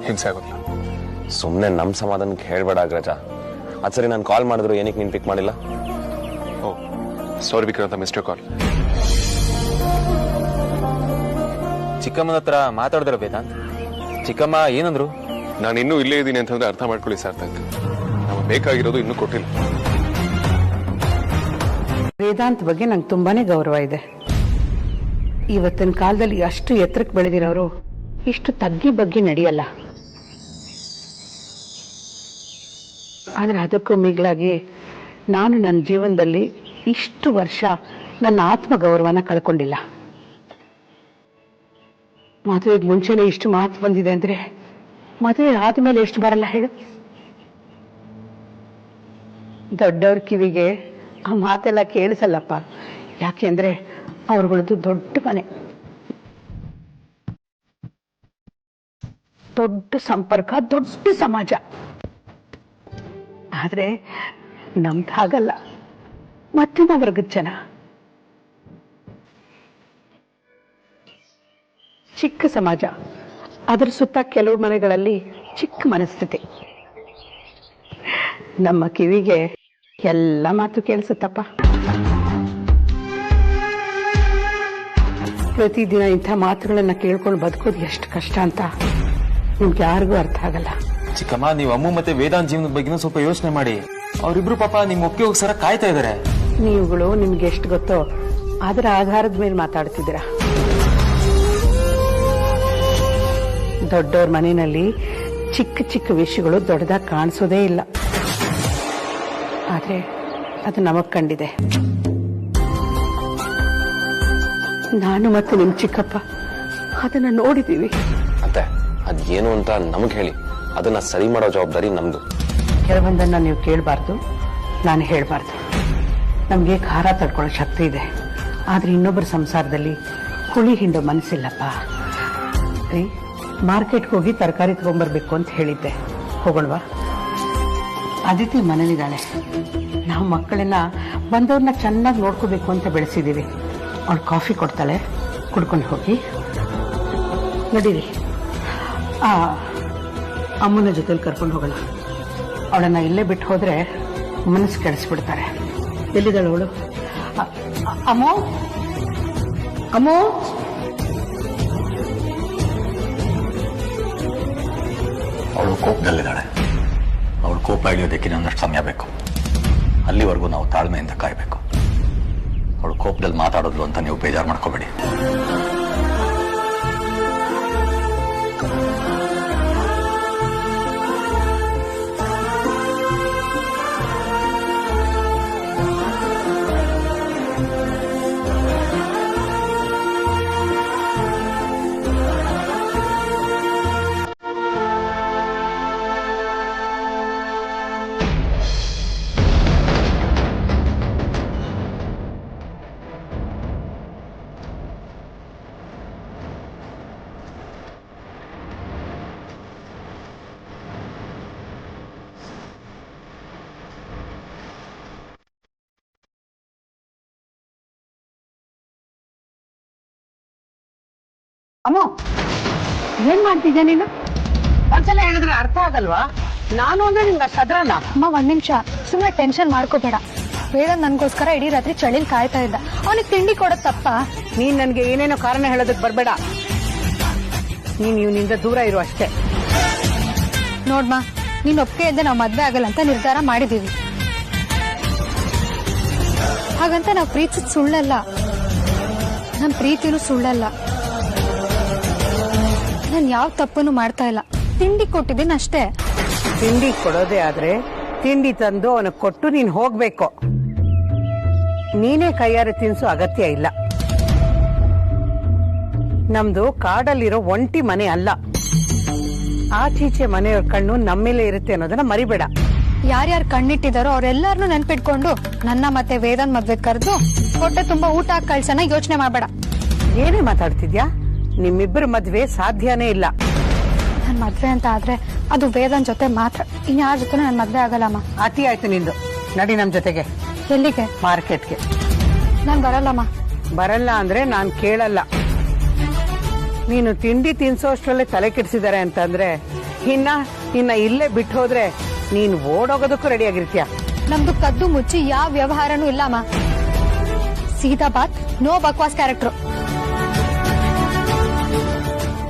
ಹಿಂಸೆ ಆಗೋದಿಲ್ಲ. ಸುಮ್ಮನೆ ನಮ್ಮ ಸಮಾಧಾನಕ್ಕೆ ಹೇಳ್ಬೇಡ ಅಗ್ರಜ. ಅದ್ ಸರಿ, ನಾನು ಕಾಲ್ ಮಾಡಿದ್ರು ಏನಕ್ಕೆ ನೀನು ಪಿಕ್ ಮಾಡಿಲ್ಲ? ಓ ಸಾರಿ ವಿಕ್ರಾಂತ, ಮಿಸ್ಟರ್ ಕಾಲ್. ಚಿಕ್ಕಮ್ಮನ ಹತ್ರ ಮಾತಾಡಿದ್ರ ವೇದಾಂತ್? ಚಿಕ್ಕಮ್ಮ ಏನಂದ್ರು? ನಾನು ಇನ್ನೂ ಇಲ್ಲೇ ಇದ್ದೀನಿ ಅಂತಂದ್ರೆ ಅರ್ಥ ಮಾಡ್ಕೊಳ್ಳಿ ಸಾರ್ಥಕ್. ನಮಗೆ ಬೇಕಾಗಿರೋದು ಇನ್ನೂ ಕೊಟ್ಟಿಲ್ಲ. ವೇದಾಂತ್ ಬಗ್ಗೆ ನಂಗೆ ತುಂಬಾನೇ ಗೌರವ ಇದೆ. ಇವತ್ತಿನ ಕಾಲದಲ್ಲಿ ಅಷ್ಟು ಎತ್ತರಕ್ಕೆ ಬೆಳೆದಿರೋರು ಇಷ್ಟು ತಗ್ಗಿ ಬಗ್ಗೆ ನಡೆಯಲ್ಲ. ಆದ್ರೆ ಅದಕ್ಕೂ ಮಿಗಿಲಾಗಿ ನಾನು ನನ್ನ ಜೀವನದಲ್ಲಿ ಇಷ್ಟು ವರ್ಷ ನನ್ನ ಆತ್ಮಗೌರವನ ಕಳ್ಕೊಂಡಿಲ್ಲ. ಮದುವೆಗೆ ಮುಂಚೆನೆ ಇಷ್ಟು ಮಾತು ಬಂದಿದೆ ಅಂದ್ರೆ ಮದುವೆ ಆದ್ಮೇಲೆ ಎಷ್ಟು ಬರಲ್ಲ ಹೇಳು? ದೊಡ್ಡವ್ರ ಕಿವಿಗೆ ಆ ಮಾತೆಲ್ಲ ಕೇಳಿಸಲ್ಲಪ್ಪ. ಯಾಕೆಂದ್ರೆ ಅವ್ರಗಳದ್ದು ದೊಡ್ಡ ಮನೆ, ದೊಡ್ಡ ಸಂಪರ್ಕ, ದೊಡ್ಡ ಸಮಾಜ. ಆದ್ರೆ ನಮ್ದು ಹಾಗಲ್ಲ, ಮಧ್ಯಮ ವರ್ಗದ ಜನ. ಚಿಕ್ಕ ಸಮಾಜ, ಅದರ ಸುತ್ತ ಕೆಲವು ಮನೆಗಳಲ್ಲಿ ಚಿಕ್ಕ ಮನಸ್ಥಿತಿ. ನಮ್ಮ ಕಿವಿಗೆ ಎಲ್ಲ ಮಾತು ಕೇಳಿಸುತ್ತಪ್ಪ. ಪ್ರತಿದಿನ ಇಂಥ ಮಾತುಗಳನ್ನ ಕೇಳ್ಕೊಂಡು ಬದುಕೋದು ಎಷ್ಟು ಕಷ್ಟ ಅಂತ ನಿಮ್ಗೆ ಯಾರಿಗೂ ಅರ್ಥ ಆಗಲ್ಲ. ಚಿಕ್ಕಮ್ಮ, ನೀವು ಅಮ್ಮು ಮತ್ತೆ ವೇದಾಂತ್ ಜೀವನದ ಬಗ್ಗೆನೂ ಸ್ವಲ್ಪ ಯೋಚನೆ ಮಾಡಿ. ಅವರಿಬ್ರು ಪಾಪ ನಿಮ್ಮ ಒಪ್ಪಿಗೆ ಹೋಗ್ಸರ ಕಾಯ್ತಾ ಇದಾರೆ. ನೀವುಗಳು ನಿಮ್ಗೆ ಎಷ್ಟು ಗೊತ್ತೋ ಅದರ ಆಧಾರದ ಮೇಲೆ ಮಾತಾಡ್ತಿದ್ದೀರಾ. ದೊಡ್ಡವ್ರ ಮನೆಯಲ್ಲಿ ಚಿಕ್ಕ ಚಿಕ್ಕ ವಿಷಯಗಳು ದೊಡ್ಡದಾಗಿ ಕಾಣಿಸೋದೇ ಇಲ್ಲ. ಆದ್ರೆ ಅದು ನಮಗ್ ಕಂಡಿದೆ. ನಾನು ಮತ್ತೆ ನಿಮ್ ಚಿಕ್ಕಪ್ಪ ಅದನ್ನ ನೋಡಿದೀವಿ. ಮತ್ತೆ ಅದೇನು ಅಂತ ನಮಗ್ ಹೇಳಿ, ಅದನ್ನ ಸರಿ ಮಾಡೋ ಜವಾಬ್ದಾರಿ ನಮ್ದು. ಕೆಲವೊಂದನ್ನ ನೀವು ಕೇಳಬಾರ್ದು, ನಾನು ಹೇಳ್ಬಾರ್ದು. ನಮ್ಗೆ ಖಾರ ತಡ್ಕೊಳ್ಳೋ ಶಕ್ತಿ ಇದೆ, ಆದ್ರೆ ಇನ್ನೊಬ್ಬರ ಸಂಸಾರದಲ್ಲಿ ಹುಳಿ ಹಿಂಡೋ ಮನಸ್ಸಿಲ್ಲಪ್ಪ. ಮಾರ್ಕೆಟ್ಗೆ ಹೋಗಿ ತರಕಾರಿ ತಗೊಂಡ್ಬರ್ಬೇಕು ಅಂತ ಹೇಳಿದ್ದೆ, ಹೋಗೋಣವಾ? ಅದಿತಿ ಮನೇಲಿದ್ದಾಳೆ. ನಾವು ಮಕ್ಕಳನ್ನ ಬಂದವ್ರನ್ನ ಚೆನ್ನಾಗಿ ನೋಡ್ಕೋಬೇಕು ಅಂತ ಬೆಳೆಸಿದೀವಿ. ಅವಳು ಕಾಫಿ ಕೊಡ್ತಾಳೆ, ಕುಡ್ಕೊಂಡು ಹೋಗಿ. ನಡೀರಿ, ಅಮ್ಮನ ಜೊತೆಲಿ ಕರ್ಕೊಂಡು ಹೋಗೋಣ. ಅವಳನ್ನ ಇಲ್ಲೇ ಬಿಟ್ಟು ಹೋದ್ರೆ ಮನಸ್ಸು ಕೆಡಿಸ್ಬಿಡ್ತಾರೆ. ಎಲ್ಲಿದ್ದಾಳೆ ಅವಳು? ಅಮ್ಮೋ, ಅಮ್ಮೋ. ಅವಳು ಕೋಪದಲ್ಲಿದ್ದಾಳೆ. ಅವಳು ಕೋಪ ಇಳಿಯೋದಕ್ಕೆ ಇನ್ನೊಂದಷ್ಟು ಸಮಯ ಬೇಕು. ಅಲ್ಲಿವರೆಗೂ ನಾವು ತಾಳ್ಮೆಯಿಂದ ಕಾಯಬೇಕು. ಅವಳು ಕೋಪದಲ್ಲಿ ಮಾತಾಡೋದ್ಲು ಅಂತ ನೀವು ಬೇಜಾರು ಮಾಡ್ಕೋಬೇಡಿ. ಅಮ್ಮ, ಏನ್ ಮಾಡ್ತಿದ್ದೆ ನೀನು? ಒಂದ್ಸಲ ಹೇಳಿದ್ರೆ ಅರ್ಥ ಆಗಲ್ವಾ? ನಾನು ಅಂದ್ರೆ ನಿಮ್ಗೆ ಸದ್ರನ. ಅಮ್ಮ, ಒಂದ್ ನಿಮಿಷ ಸುಮ್ಮನೆ ಟೆನ್ಷನ್ ಮಾಡ್ಕೋಬೇಡ. ವೇದಾಂತ್ ನನ್ಗೋಸ್ಕರ ಇಡೀ ರಾತ್ರಿ ಚಳಿಲ್ ಕಾಯ್ತಾ ಇದ್ದ. ಅವನಿಗೆ ತಿಂಡಿ ಕೊಡೋದ್ ತಪ್ಪ? ನೀನ್ ನನ್ಗೆ ಏನೇನೋ ಕಾರಣ ಹೇಳೋದಕ್ ಬರ್ಬೇಡ. ನೀನ್ ಇವನಿಂದ ದೂರ ಇರು ಅಷ್ಟೇ. ನೋಡ್ಮಾ, ನೀನ್ ಒಪ್ಪಿಗೆ ಇದ್ದೆ ನಾವು ಮದ್ವೆ ಆಗಲ್ಲ ಅಂತ ನಿರ್ಧಾರ ಮಾಡಿದೀವಿ. ಹಾಗಂತ ನಾವ್ ಪ್ರೀತಿಸಿದ್ ಸುಳ್ಳಲ್ಲ, ನಮ್ ಪ್ರೀತಿನೂ ಸುಳ್ಳಲ್ಲ. ನಾನು ಯಾವ ತಪ್ಪನ್ನು ಮಾಡ್ತಾ ಇಲ್ಲ, ತಿಂಡಿ ಕೊಟ್ಟಿದ್ದೀನಿ ಅಷ್ಟೇ. ತಿಂಡಿ ಕೊಡೋದೇ ಆದ್ರೆ ತಿಂಡಿ ತಂದು ಅವನಿಗೆ ಕೊಟ್ಟು ನೀನ್ ಹೋಗ್ಬೇಕು. ನೀನೇ ಕೈಯಾರೆ ತಿನ್ಸೋ ಅಗತ್ಯ ಇಲ್ಲ. ನಮ್ದು ಕಾಡಲ್ಲಿರೋ ಒಂಟಿ ಮನೆ ಅಲ್ಲ. ಆಚೀಚೆ ಮನೆಯವ್ರ ಕಣ್ಣು ನಮ್ಮೇಲೆ ಇರುತ್ತೆ ಅನ್ನೋದನ್ನ ಮರಿಬೇಡ. ಯಾರ್ಯಾರು ಕಣ್ಣಿಟ್ಟಿದಾರೋ ಅವ್ರೆಲ್ಲಾರನು ನೆನ್ಪಿಟ್ಕೊಂಡು ನನ್ನ ಮತ್ತೆ ವೇದಾಂತ್ ಮದ್ವೆ ಕರೆದು ಹೊಟ್ಟೆ ತುಂಬಾ ಊಟ ಹಾಕಿ ಕಳ್ಸನ ಯೋಚನೆ ಮಾಡ್ಬೇಡ. ಏನೇ ಮಾತಾಡ್ತಿದ್ಯಾ? ನಿಮ್ಮಿಬ್ಬರ ಮದ್ವೆ ಸಾಧ್ಯನೇ ಇಲ್ಲ. ನನ್ ಮದ್ವೆ ಅಂತ ಆದ್ರೆ ಅದು ವೇದಾಂತ್ ಜೊತೆ ಮಾತ್ರ, ಇನ್ಯಾರ ಜೊತೆ ನನ್ ಮದ್ವೆ ಆಗಲ್ಲಮ್ಮ. ಅತಿ ಆಯ್ತು ನಿಂದು. ನಡಿ ನಮ್ ಜೊತೆಗೆ. ಎಲ್ಲಿಗೆ? ಮಾರ್ಕೆಟ್ಗೆ. ನಾನ್ ಬರಲ್ಲಮ್ಮ. ಬರಲ್ಲ ಅಂದ್ರೆ ನಾನ್ ಕೇಳಲ್ಲ. ನೀನು ತಿಂಡಿ ತಿನ್ಸೋಷ್ಟ್ರಲ್ಲೇ ತಲೆ ಕೆಡಿಸಿದಾರೆ ಅಂತಂದ್ರೆ ಇನ್ನ ಇಲ್ಲೇ ಬಿಟ್ಟು ಹೋದ್ರೆ ನೀನ್ ಓಡೋಗೋದಕ್ಕೂ ರೆಡಿ ಆಗಿರ್ತೀಯ. ನಮ್ದು ಕದ್ದು ಮುಚ್ಚಿ ಯಾವ ವ್ಯವಹಾರನೂ ಇಲ್ಲಮ್ಮ. ಸೀದಾ ಬಾತ್, ನೋ ಬಕ್ವಾಸ್ ಕ್ಯಾರೆಕ್ಟರ್.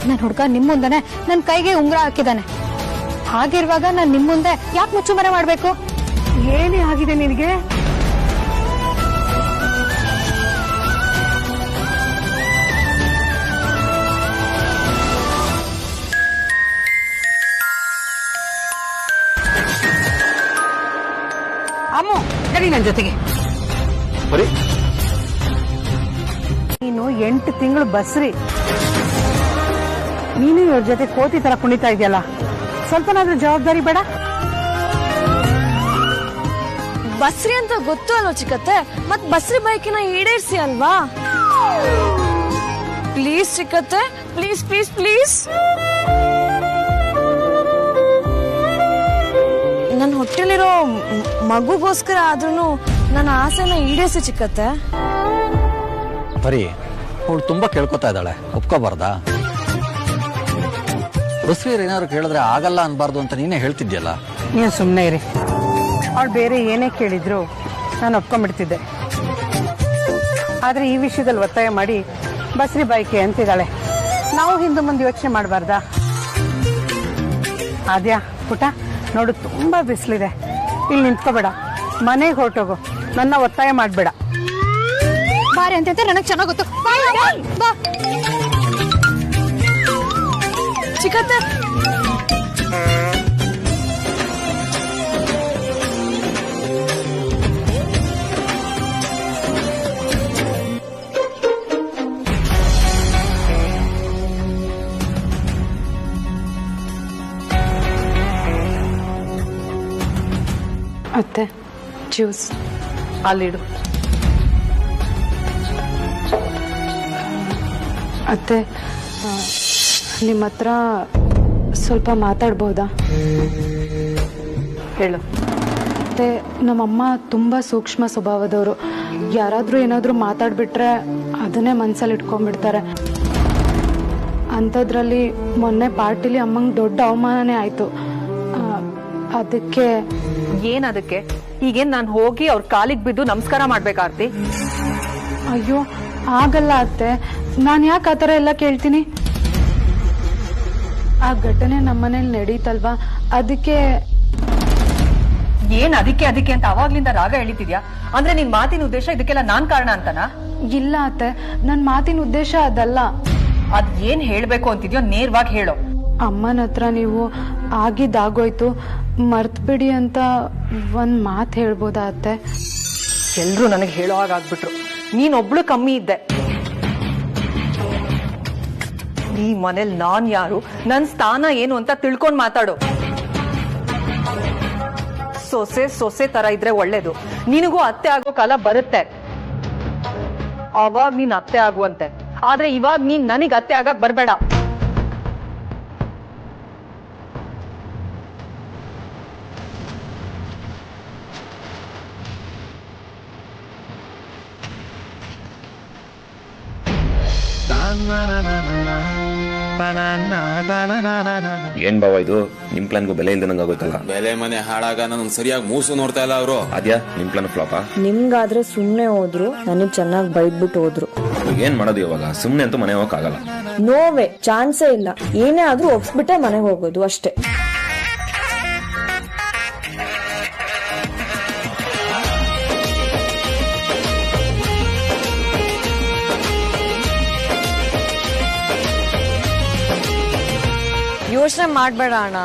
ನನ್ ಹುಡ್ಗ ನಿಮ್ ಮುಂದೆನೆ ನನ್ ಕೈಗೆ ಉಂಗ್ರ ಹಾಕಿದಾನೆ. ಹಾಗಿರುವಾಗ ನಾನ್ ನಿಮ್ ಮುಂದೆ ಯಾಕೆ ಮುಚ್ಚುಮರೆ ಮಾಡ್ಬೇಕು? ಏನೇ ಆಗಿದೆ ನಿನಗೆ? ನನ್ನ ಜೊತೆಗೆ. ಬರೀ ನೀನು 8 ತಿಂಗಳು ಬಸ್ರಿ, ನೀನು ಇವ್ರ ಜೊತೆ ಕೋತಿ ತರ ಕುಣಿತಾ ಇದೆಯಲ್ಲ, ಸ್ವಲ್ಪನಾದ್ರೂ ಜವಾಬ್ದಾರಿ ಬೇಡ? ಬಸ್ರಿ ಅಂತ ಗೊತ್ತು ಅಲ್ವಾ ಚಿಕ್ಕತ್ತೆ, ಮತ್ ಬಸ್ರಿ ಬೈಕಿನ ಈಡೇರಿಸಿ ಅಲ್ವಾ. ಪ್ಲೀಸ್ ಚಿಕ್ಕತ್ತೆ, ಪ್ಲೀಸ್ ಪ್ಲೀಸ್ ಪ್ಲೀಸ್. ನನ್ನ ಹೊಟ್ಟೆಲಿರೋ ಮಗುಗೋಸ್ಕರ ಆದ್ರೂ ನನ್ನ ಆಸೆನ ಈಡೇರಿಸಿ ಚಿಕ್ಕತ್ತೆ. ಬರೀ ಅವಳು ತುಂಬಾ ಕೇಳ್ಕೊತಾ ಇದ್ದಾಳೆ, ಒಪ್ಕೋಬಾರ್ದಾ? ಬಸ್ವೀರ್ ಏನಾದ್ರು ಕೇಳಿದ್ರೆ ಆಗಲ್ಲ ಅನ್ಬಾರ್ದು ಅಂತ ನೀನೇ ಹೇಳ್ತಿದ್ಯಲ್ಲ. ನೀನು ಸುಮ್ಮನೆ ಇರಿ. ಅವಳು ಬೇರೆ ಏನೇ ಕೇಳಿದ್ರು ನಾನು ಒಪ್ಕೊಂಡ್ಬಿಡ್ತಿದ್ದೆ. ಆದ್ರೆ ಈ ವಿಷಯದಲ್ಲಿ ಒತ್ತಾಯ ಮಾಡಿ ಬಸ್ರಿ ಬೈಕೆ ಅಂತಿದ್ದಾಳೆ. ನಾವು ಹಿಂದೆ ಮುಂದೆ ಯೋಚನೆ ಮಾಡಬಾರ್ದಾ? ಆದ್ಯಾ ಪುಟ ನೋಡು, ತುಂಬಾ ಬಿಸಿಲಿದೆ, ಇಲ್ಲಿ ನಿಂತ್ಕೋಬೇಡ, ಮನೆಗೆ ಹೊರಟೋಗು, ನನ್ನ ಒತ್ತಾಯ ಮಾಡಬೇಡ. ಬಾರಿ ಅಂತ ನನಗೆ ಚೆನ್ನಾಗ್ ಗೊತ್ತು. ಚಿಕ್ಕತ್ತೆ ಅತ್ತೆ ಜ್ಯೂಸ್ ಅಲ್ಲಿಡು. ಅತ್ತೆ ನಿಮ್ಮ ಹತ್ರ ಸ್ವಲ್ಪ ಮಾತಾಡ್ಬೋದಾ? ಹೇಳು. ಮತ್ತೆ ನಮ್ಮಮ್ಮ ತುಂಬ ಸೂಕ್ಷ್ಮ ಸ್ವಭಾವದವರು. ಯಾರಾದರೂ ಏನಾದರೂ ಮಾತಾಡ್ಬಿಟ್ರೆ ಅದನ್ನೇ ಮನಸ್ಸಲ್ಲಿ ಇಟ್ಕೊಂಡ್ಬಿಡ್ತಾರೆ. ಅಂಥದ್ರಲ್ಲಿ ಮೊನ್ನೆ ಪಾರ್ಟಿಲಿ ಅಮ್ಮಂಗೆ ದೊಡ್ಡ ಅವಮಾನನೇ ಆಯಿತು. ಅದಕ್ಕೆ. ಏನದಕ್ಕೆ? ಈಗೇನ್ ನಾನು ಹೋಗಿ ಅವ್ರ ಕಾಲಿಗೆ ಬಿದ್ದು ನಮಸ್ಕಾರ ಮಾಡ್ಬೇಕಾರ್ತಿ? ಅಯ್ಯೋ ಆಗಲ್ಲ ಅತ್ತೆ, ನಾನು ಯಾಕೆ ಆ ಥರ ಎಲ್ಲ ಕೇಳ್ತೀನಿ? ಆ ಘಟನೆ ನಮ್ಮನೇಲಿ ನಡೀತಲ್ವಾ, ಅದಕ್ಕೆ. ಏನ್ ಅದಕ್ಕೆ ಅದಕ್ಕೆ ಅಂತ ಅವಾಗ್ಲಿಂದ ರಾಗ ಎಳಿತಿದ್ಯಾ? ಅಂದ್ರೆ ನಿನ್ ಮಾತಿನ ಉದ್ದೇಶ ಇದಕ್ಕೆಲ್ಲ ನಾನ್ ಕಾರಣ ಅಂತನಾ? ಇಲ್ಲ ಅತ್ತೆ, ನನ್ ಮಾತಿನ ಉದ್ದೇಶ ಅದಲ್ಲ. ಅದ್ ಏನ್ ಹೇಳ್ಬೇಕು ಅಂತಿದ್ಯೋ ನೇರವಾಗಿ ಹೇಳೋ. ಅಮ್ಮನ ಹತ್ರ ನೀವು ಆಗಿದ್ದಾಗೋಯ್ತು, ಮರ್ತ್ಬಿಡಿ ಅಂತ ಒಂದ್ ಮಾತು ಹೇಳ್ಬೋದಾ ಅತ್ತೆ? ಎಲ್ರು ನನಗೆ ಹೇಳೋ ಹಾಗಾಗ್ಬಿಟ್ರು. ನೀನೊಬ್ಳು ಕಮ್ಮಿ ಇದ್ದೆ. ಈ ಮನೇಲಿ ನಾನ್ ಯಾರು, ನನ್ ಸ್ಥಾನ ಏನು ಅಂತ ತಿಳ್ಕೊಂಡ್ ಮಾತಾಡು. ಸೊಸೆ ಸೊಸೆ ತರ ಇದ್ರೆ ಒಳ್ಳೇದು. ನಿನಗೂ ಅತ್ತೆ ಆಗೋ ಕಾಲ ಬರುತ್ತೆ, ಅವಾಗ ನೀನ್ ಅತ್ತೆ ಆಗುವಂತೆ. ಆದ್ರೆ ಇವಾಗ ನೀನ್ ನನಗ್ ಅತ್ತೆ ಆಗಕ್ ಬರ್ಬೇಡ. ಏನ್ ಬಾವ ಇದು? ನಿಮ್ ಪ್ಲಾನ್ಗೂ ಬೆಲೆ ಇಲ್ದಂಗ ಆಗೋಯ್ತಲ್ಲ. ಬೆಲೆ ಮನೆ ಹಾಳಾಗ ನಾನು ಸರಿಯಾಗಿ ಮೂಸು ನೋಡ್ತಾ ಇಲ್ಲ ಅವರು. ಅದ್ಯಾ ನಿಮ್ ಪ್ಲಾನ್ ಫ್ಲಾಪಾ? ನಿಮ್ಗಾದ್ರೆ ಸುಮ್ನೆ ಹೋದ್ರು, ನನಗ್ ಚೆನ್ನಾಗಿ ಬೈದ್ಬಿಟ್ಟು ಹೋದ್ರು. ಏನ್ ಮಾಡೋದು ಇವಾಗ? ಸುಮ್ನೆ ಅಂತೂ ಮನೆ ಹೋಗಕ್ ಆಗಲ್ಲ. ನೋವೇ ಚಾನ್ಸೇ ಇಲ್ಲ. ಏನೇ ಆದ್ರೂ ಒಪ್ಸ್ಬಿಟ್ಟೆ ಮನೆಗೆ ಹೋಗೋದು ಅಷ್ಟೇ. ಯೋಚನೆ ಮಾಡ್ಬೇಡ ಅಣ್ಣ,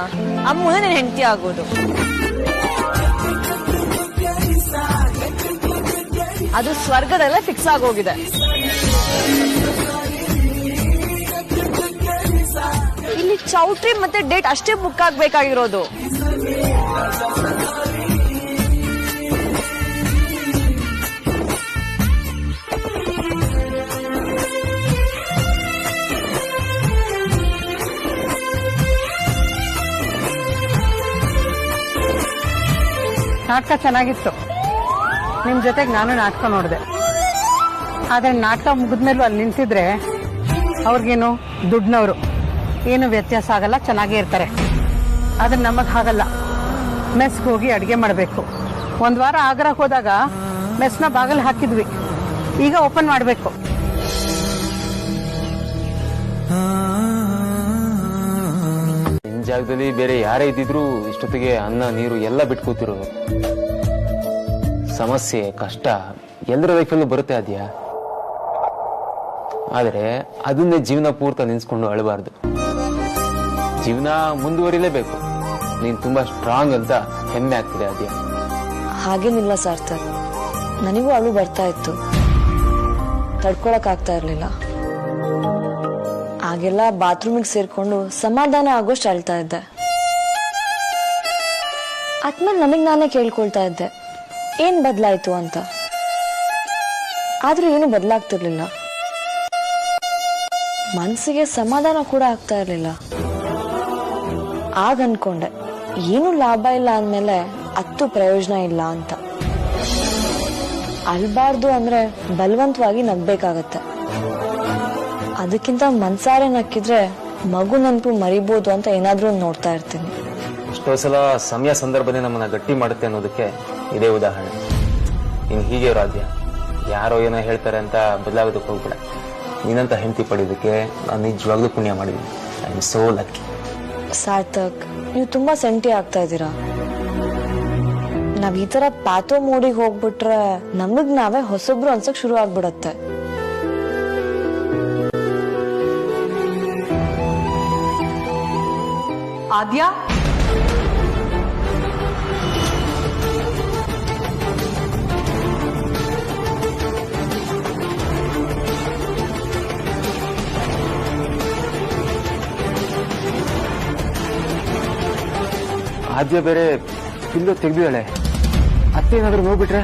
ಅಮ್ಮನೇ ನೀನ್ ಹೆಂಡತಿ ಆಗೋದು. ಅದು ಸ್ವರ್ಗದಲ್ಲೇ ಫಿಕ್ಸ್ ಆಗೋಗಿದೆ. ಇಲ್ಲಿ ಚೌಟ್ರಿ ಮತ್ತೆ ಡೇಟ್ ಅಷ್ಟೇ ಬುಕ್ ಆಗ್ಬೇಕಾಗಿರೋದು. ನಾಟಕ ಚೆನ್ನಾಗಿತ್ತು. ನಿಮ್ ಜೊತೆಗೆ ನಾನು ನಾಟಕ ನೋಡಿದೆ. ಆದ್ರೆ ನಾಟಕ ಮುಗಿದ್ಮೇಲೂ ಅಲ್ಲಿ ನಿಂತಿದ್ರೆ ಅವ್ರಿಗೇನು ದುಡ್ನವರು, ಏನು ವ್ಯತ್ಯಾಸ ಆಗಲ್ಲ, ಚೆನ್ನಾಗೇ ಇರ್ತಾರೆ. ಆದ್ರೆ ನಮಗ್ ಹಾಗಲ್ಲ. ಮೆಸ್ಗೆ ಹೋಗಿ ಅಡ್ಗೆ ಮಾಡಬೇಕು. ಒಂದ್ ವಾರ ಆಗ್ರಾಕ್ ಹೋದಾಗ ಮೆಸ್ನ ಬಾಗಿಲು ಹಾಕಿದ್ವಿ, ಈಗ ಓಪನ್ ಮಾಡಬೇಕು. ನಿನ್ ಜಾಗದಲ್ಲಿ ಬೇರೆ ಯಾರೇ ಇದ್ದಿದ್ರು ಇಷ್ಟೊತ್ತಿಗೆ ಅನ್ನ ನೀರು ಎಲ್ಲ ಬಿಟ್ಟು ಕೂತಿರೋರು. ಸಮಸ್ಯೆ ಕಷ್ಟ ಎಲ್ಲರ ಲೈಫಲ್ಲೂ ಬರುತ್ತೆ ಅದ್ಯಾ. ಆದರೆ ಅದನ್ನೇ ಜೀವನ ಪೂರ್ತಿ ನೆನ್ಸ್ಕೊಂಡು ಅಳಬಾರ್ದು. ಜೀವನ ಮುಂದುವರಿಲೇಬೇಕು. ನೀನ್ ತುಂಬಾ ಸ್ಟ್ರಾಂಗ್ ಅಂತ ಹೆಮ್ಮೆ ಆಗ್ತಿದೆ ಅದ್ಯಾ. ಹಾಗೇನಿಲ್ಲ ಸಾರ್ಥಕ್, ನನಗೂ ಅಳು ಬರ್ತಾ ಇತ್ತು, ತಡ್ಕೊಳಕ್ ಆಗ್ತಾ ಇರ್ಲಿಲ್ಲ. ಆಗೆಲ್ಲ ಬಾತ್ರೂಮಿಗೆ ಸೇರ್ಕೊಂಡು ಸಮಾಧಾನ ಆಗೋಷ್ಟು ಅಳ್ತಾ ಇದ್ದೆ. ಆದ್ಮೇಲೆ ನನಗ್ ನಾನೇ ಕೇಳ್ಕೊಳ್ತಾ ಇದ್ದೆ ಏನ್ ಬದಲಾಯ್ತು ಅಂತ. ಆದ್ರೂ ಏನು ಬದಲಾಗ್ತಿರ್ಲಿಲ್ಲ, ಮನ್ಸಿಗೆ ಸಮಾಧಾನ ಕೂಡ ಆಗ್ತಾ ಇರ್ಲಿಲ್ಲ. ಆಗ ಅನ್ಕೊಂಡೆ ಏನು ಲಾಭ ಇಲ್ಲ ಅಂದ್ಮೇಲೆ ಅತ್ತು ಪ್ರಯೋಜನ ಇಲ್ಲ ಅಂತ. ಅಳ್ಬಾರ್ದು ಅಂದ್ರೆ ಬಲವಂತವಾಗಿ ನಗ್ಬೇಕಾಗತ್ತೆ. ಅದಕ್ಕಿಂತ ಮನ್ಸಾರೆ ನಕ್ಕಿದ್ರೆ ಮಗು ನೆನಪು ಮರಿಬೋದು ಅಂತ ಏನಾದ್ರೂ ನೋಡ್ತಾ ಇರ್ತೀನಿ. ಎಷ್ಟೋ ಸಲ ಸಮಯ ಸಂದರ್ಭನೇ ನಮ್ಮನ್ನ ಗಟ್ಟಿ ಮಾಡುತ್ತೆ ಅನ್ನೋದಕ್ಕೆ ಇದೇ ಉದಾಹರಣೆ. ನೀನ್ ಹೀಗೆ ರಾಧ್ಯ, ಯಾರೋ ಏನೋ ಹೇಳ್ತಾರೆ ಅಂತ ಬದಲಾಗೋದಕ್ಕೆ ಹೋಗ್ಬೇಡ. ನೀನಂತ ಹೆಂಡತಿ ಪಡೆಯೋದಕ್ಕೆ ನಾನು ನಿಜವಾಗ್ಲೂ ಪುಣ್ಯ ಮಾಡಿದ್ದೀನಿ. I am so lucky. Sarthak, ನೀವು ತುಂಬಾ ಸೆಂಟಿ ಆಗ್ತಾ ಇದ್ದೀರಾ. ನಾವ್ ಈ ತರ ಪ್ಯಾಥೋ ಮೋಡಿಗೆ ಹೋಗ್ಬಿಟ್ರೆ ನಮಗ್ ನಾವೇ ಹೊಸಬ್ರು ಅನ್ಸಕ್ ಶುರು ಆಗ್ಬಿಡತ್ತೆ. ಆದ್ಯಾ, ಆದ್ಯ ಬೇರೆ ಪಿಲ್ಲು ತೆಗ್ದಿದ್ದಾಳೆ. ಅತ್ತೇನಾದ್ರೂ ನೋಡ್ಬಿಟ್ರೆ?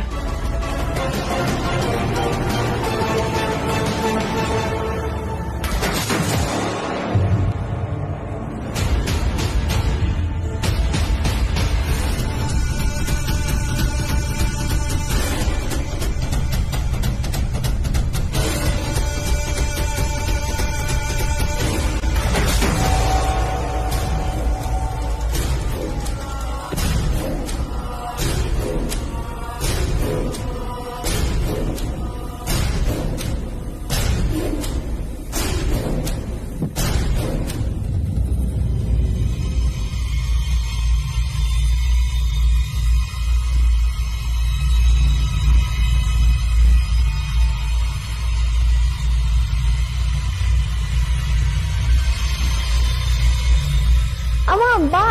ಅಮ್ಮ ಬಾ,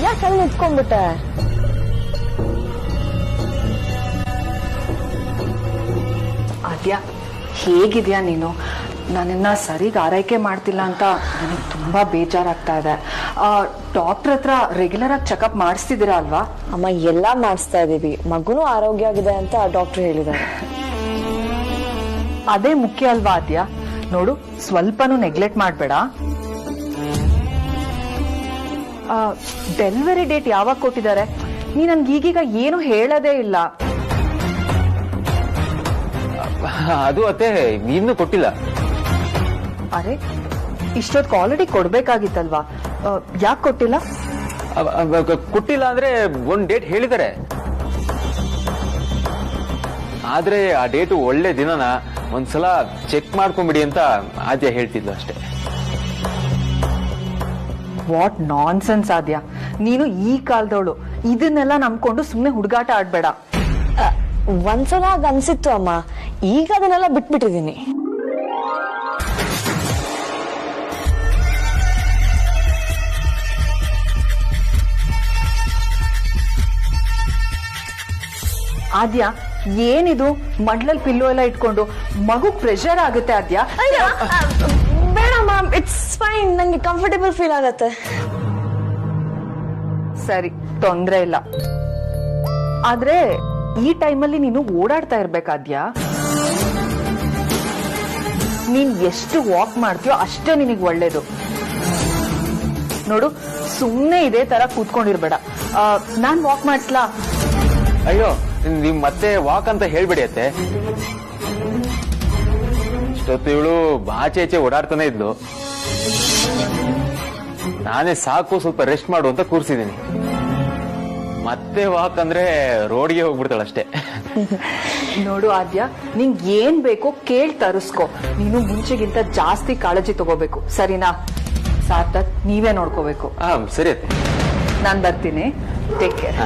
ಯಾಕೆ ಅಲ್ಲಿ ನಿಂತ್ಕೊಂಡ್ಬಿಟ್ಟೆ? ಆದ್ಯಾ, ಹೇಗಿದ್ಯಾ ನೀನು? ನನ್ನನ್ನ ಸರಿಗ ಆರೈಕೆ ಮಾಡ್ತಿಲ್ಲ ಅಂತ ನನಗೆ ತುಂಬಾ ಬೇಜಾರಾಗ್ತಾ ಇದೆ. ಡಾಕ್ಟರ್ ಹತ್ರ ರೆಗ್ಯುಲರ್ ಆಗಿ ಚೆಕಪ್ ಮಾಡಿಸ್ತಿದ್ದೀರಾ ಅಲ್ವಾ? ಅಮ್ಮ, ಎಲ್ಲಾ ಮಾಡಿಸ್ತಾ ಇದೀವಿ. ಮಗುನು ಆರೋಗ್ಯ ಆಗಿದೆ ಅಂತ ಡಾಕ್ಟರ್ ಹೇಳಿದ್ದಾರೆ. ಅದೇ ಮುಖ್ಯ ಅಲ್ವಾ ಆದ್ಯಾ? ನೋಡು, ಸ್ವಲ್ಪನೂ ನೆಗ್ಲೆಕ್ಟ್ ಮಾಡ್ಬೇಡ. ಡೆಲಿವರಿ ಡೇಟ್ ಯಾವಾಗ ಕೊಟ್ಟಿದ್ದಾರೆ? ನೀ ನನ್ಗೆ ಈಗೀಗ ಏನು ಹೇಳೋದೇ ಇಲ್ಲ. ಅದು ಅತ್ತೆ ಇನ್ನೂ ಕೊಟ್ಟಿಲ್ಲ. ಅರೆ, ಇಷ್ಟೊತ್ತು ಆಲ್ರೆಡಿ ಕೊಡ್ಬೇಕಾಗಿತ್ತಲ್ವಾ? ಯಾಕೆ ಕೊಟ್ಟಿಲ್ಲ? ಕೊಟ್ಟಿಲ್ಲ ಅಂದ್ರೆ ಒಂದ್ ಡೇಟ್ ಹೇಳಿದ್ದಾರೆ. ಆದ್ರೆ ಆ ಡೇಟು ಒಳ್ಳೆ ದಿನನ ಒಂದ್ಸಲ ಚೆಕ್ ಮಾಡ್ಕೊಂಬಿಡಿ ಅಂತ ಆದ್ಯ ಹೇಳ್ತಿದ್ಲು ಅಷ್ಟೇ. ವಾಟ್ ನಾನ್ಸೆನ್ಸ್ ಆದ್ಯಾ, ನೀನು ಈ ಕಾಲದವಳು. ಇದನ್ನೆಲ್ಲ ನಂಬ್ಕೊಂಡು ಸುಮ್ಮನೆ ಹುಡುಗಾಟ ಆಡ್ಬೇಡ. ಒಂದ್ಸಲ ಅನ್ಸಿತ್ತು ಅಮ್ಮ, ಈಗ ಅದನ್ನೆಲ್ಲ ಬಿಟ್ಬಿಟ್ಟಿದೀನಿ. ಆದ್ಯಾ, ಏನಿದು ಮಡ್ಲಲ್ಲಿ ಪಿಲ್ಲೋ ಎಲ್ಲ ಇಟ್ಕೊಂಡು? ಮಗು ಪ್ರೆಷರ್ ಆಗುತ್ತೆ ಆದ್ಯಾ. ಬೇಡ ಮ್ಯಾಮ್, ಇಟ್ಸ್ ಫೈನ್. ನಂಗೆ ಕಂಫರ್ಟೇಬಲ್ ಫೀಲ್ ಆಗತ್ತೆ. ಸರಿ, ತೊಂದ್ರೆ ಇಲ್ಲ. ಆದ್ರೆ ಈ ಟೈಮಲ್ಲಿ ನೀನು ಓಡಾಡ್ತಾ ಇರ್ಬೇಕಾದ್ಯಾ. ನೀನ್ ಎಷ್ಟು ವಾಕ್ ಮಾಡ್ತೀಯೋ ಅಷ್ಟೇ ನಿನಗೆ ಒಳ್ಳೇದು. ನೋಡು, ಸುಮ್ನೆ ಇದೇ ತರ ಕೂತ್ಕೊಂಡಿರ್ಬೇಡ. ನಾನ್ ವಾಕ್ ಮಾಡಿಸ್ಲಾ? ಅಯ್ಯೋ, ನೀವ್ ಮತ್ತೆ ವಾಕ್ ಅಂತ ಹೇಳ್ಬೇಡಿ ಅತ್ತೆ. ಇಷ್ಟೊತ್ತು ಇವಳು ಆಚೆ ಓಡಾಡ್ತಾನೆ ಇದ್ಲು. ನಾನೇ ಸಾಕು, ಸ್ವಲ್ಪ ರೆಸ್ಟ್ ಮಾಡು ಅಂತ ಕೂರ್ಸಿದೀನಿ. ಮತ್ತೆ ವಾಕ್ ಅಂದ್ರೆ ರೋಡ್ಗೆ ಹೋಗ್ಬಿಡ್ತಾಳಷ್ಟೇ. ನೋಡು ಆದ್ಯಾ, ನಿಂಗ್ ಏನ್ ಬೇಕೋ ಕೇಳ್ ತರಿಸ್ಕೊ. ನೀನು ಮುಂಚೆಗಿಂತ ಜಾಸ್ತಿ ಕಾಳಜಿ ತಗೋಬೇಕು, ಸರಿನಾ? ಸಾರ್ಥಕ್, ನೀವೇ ನೋಡ್ಕೋಬೇಕು. ಸರಿ ಅತ್ತೆ, ನಾನ್ ಬರ್ತೀನಿ. Take care.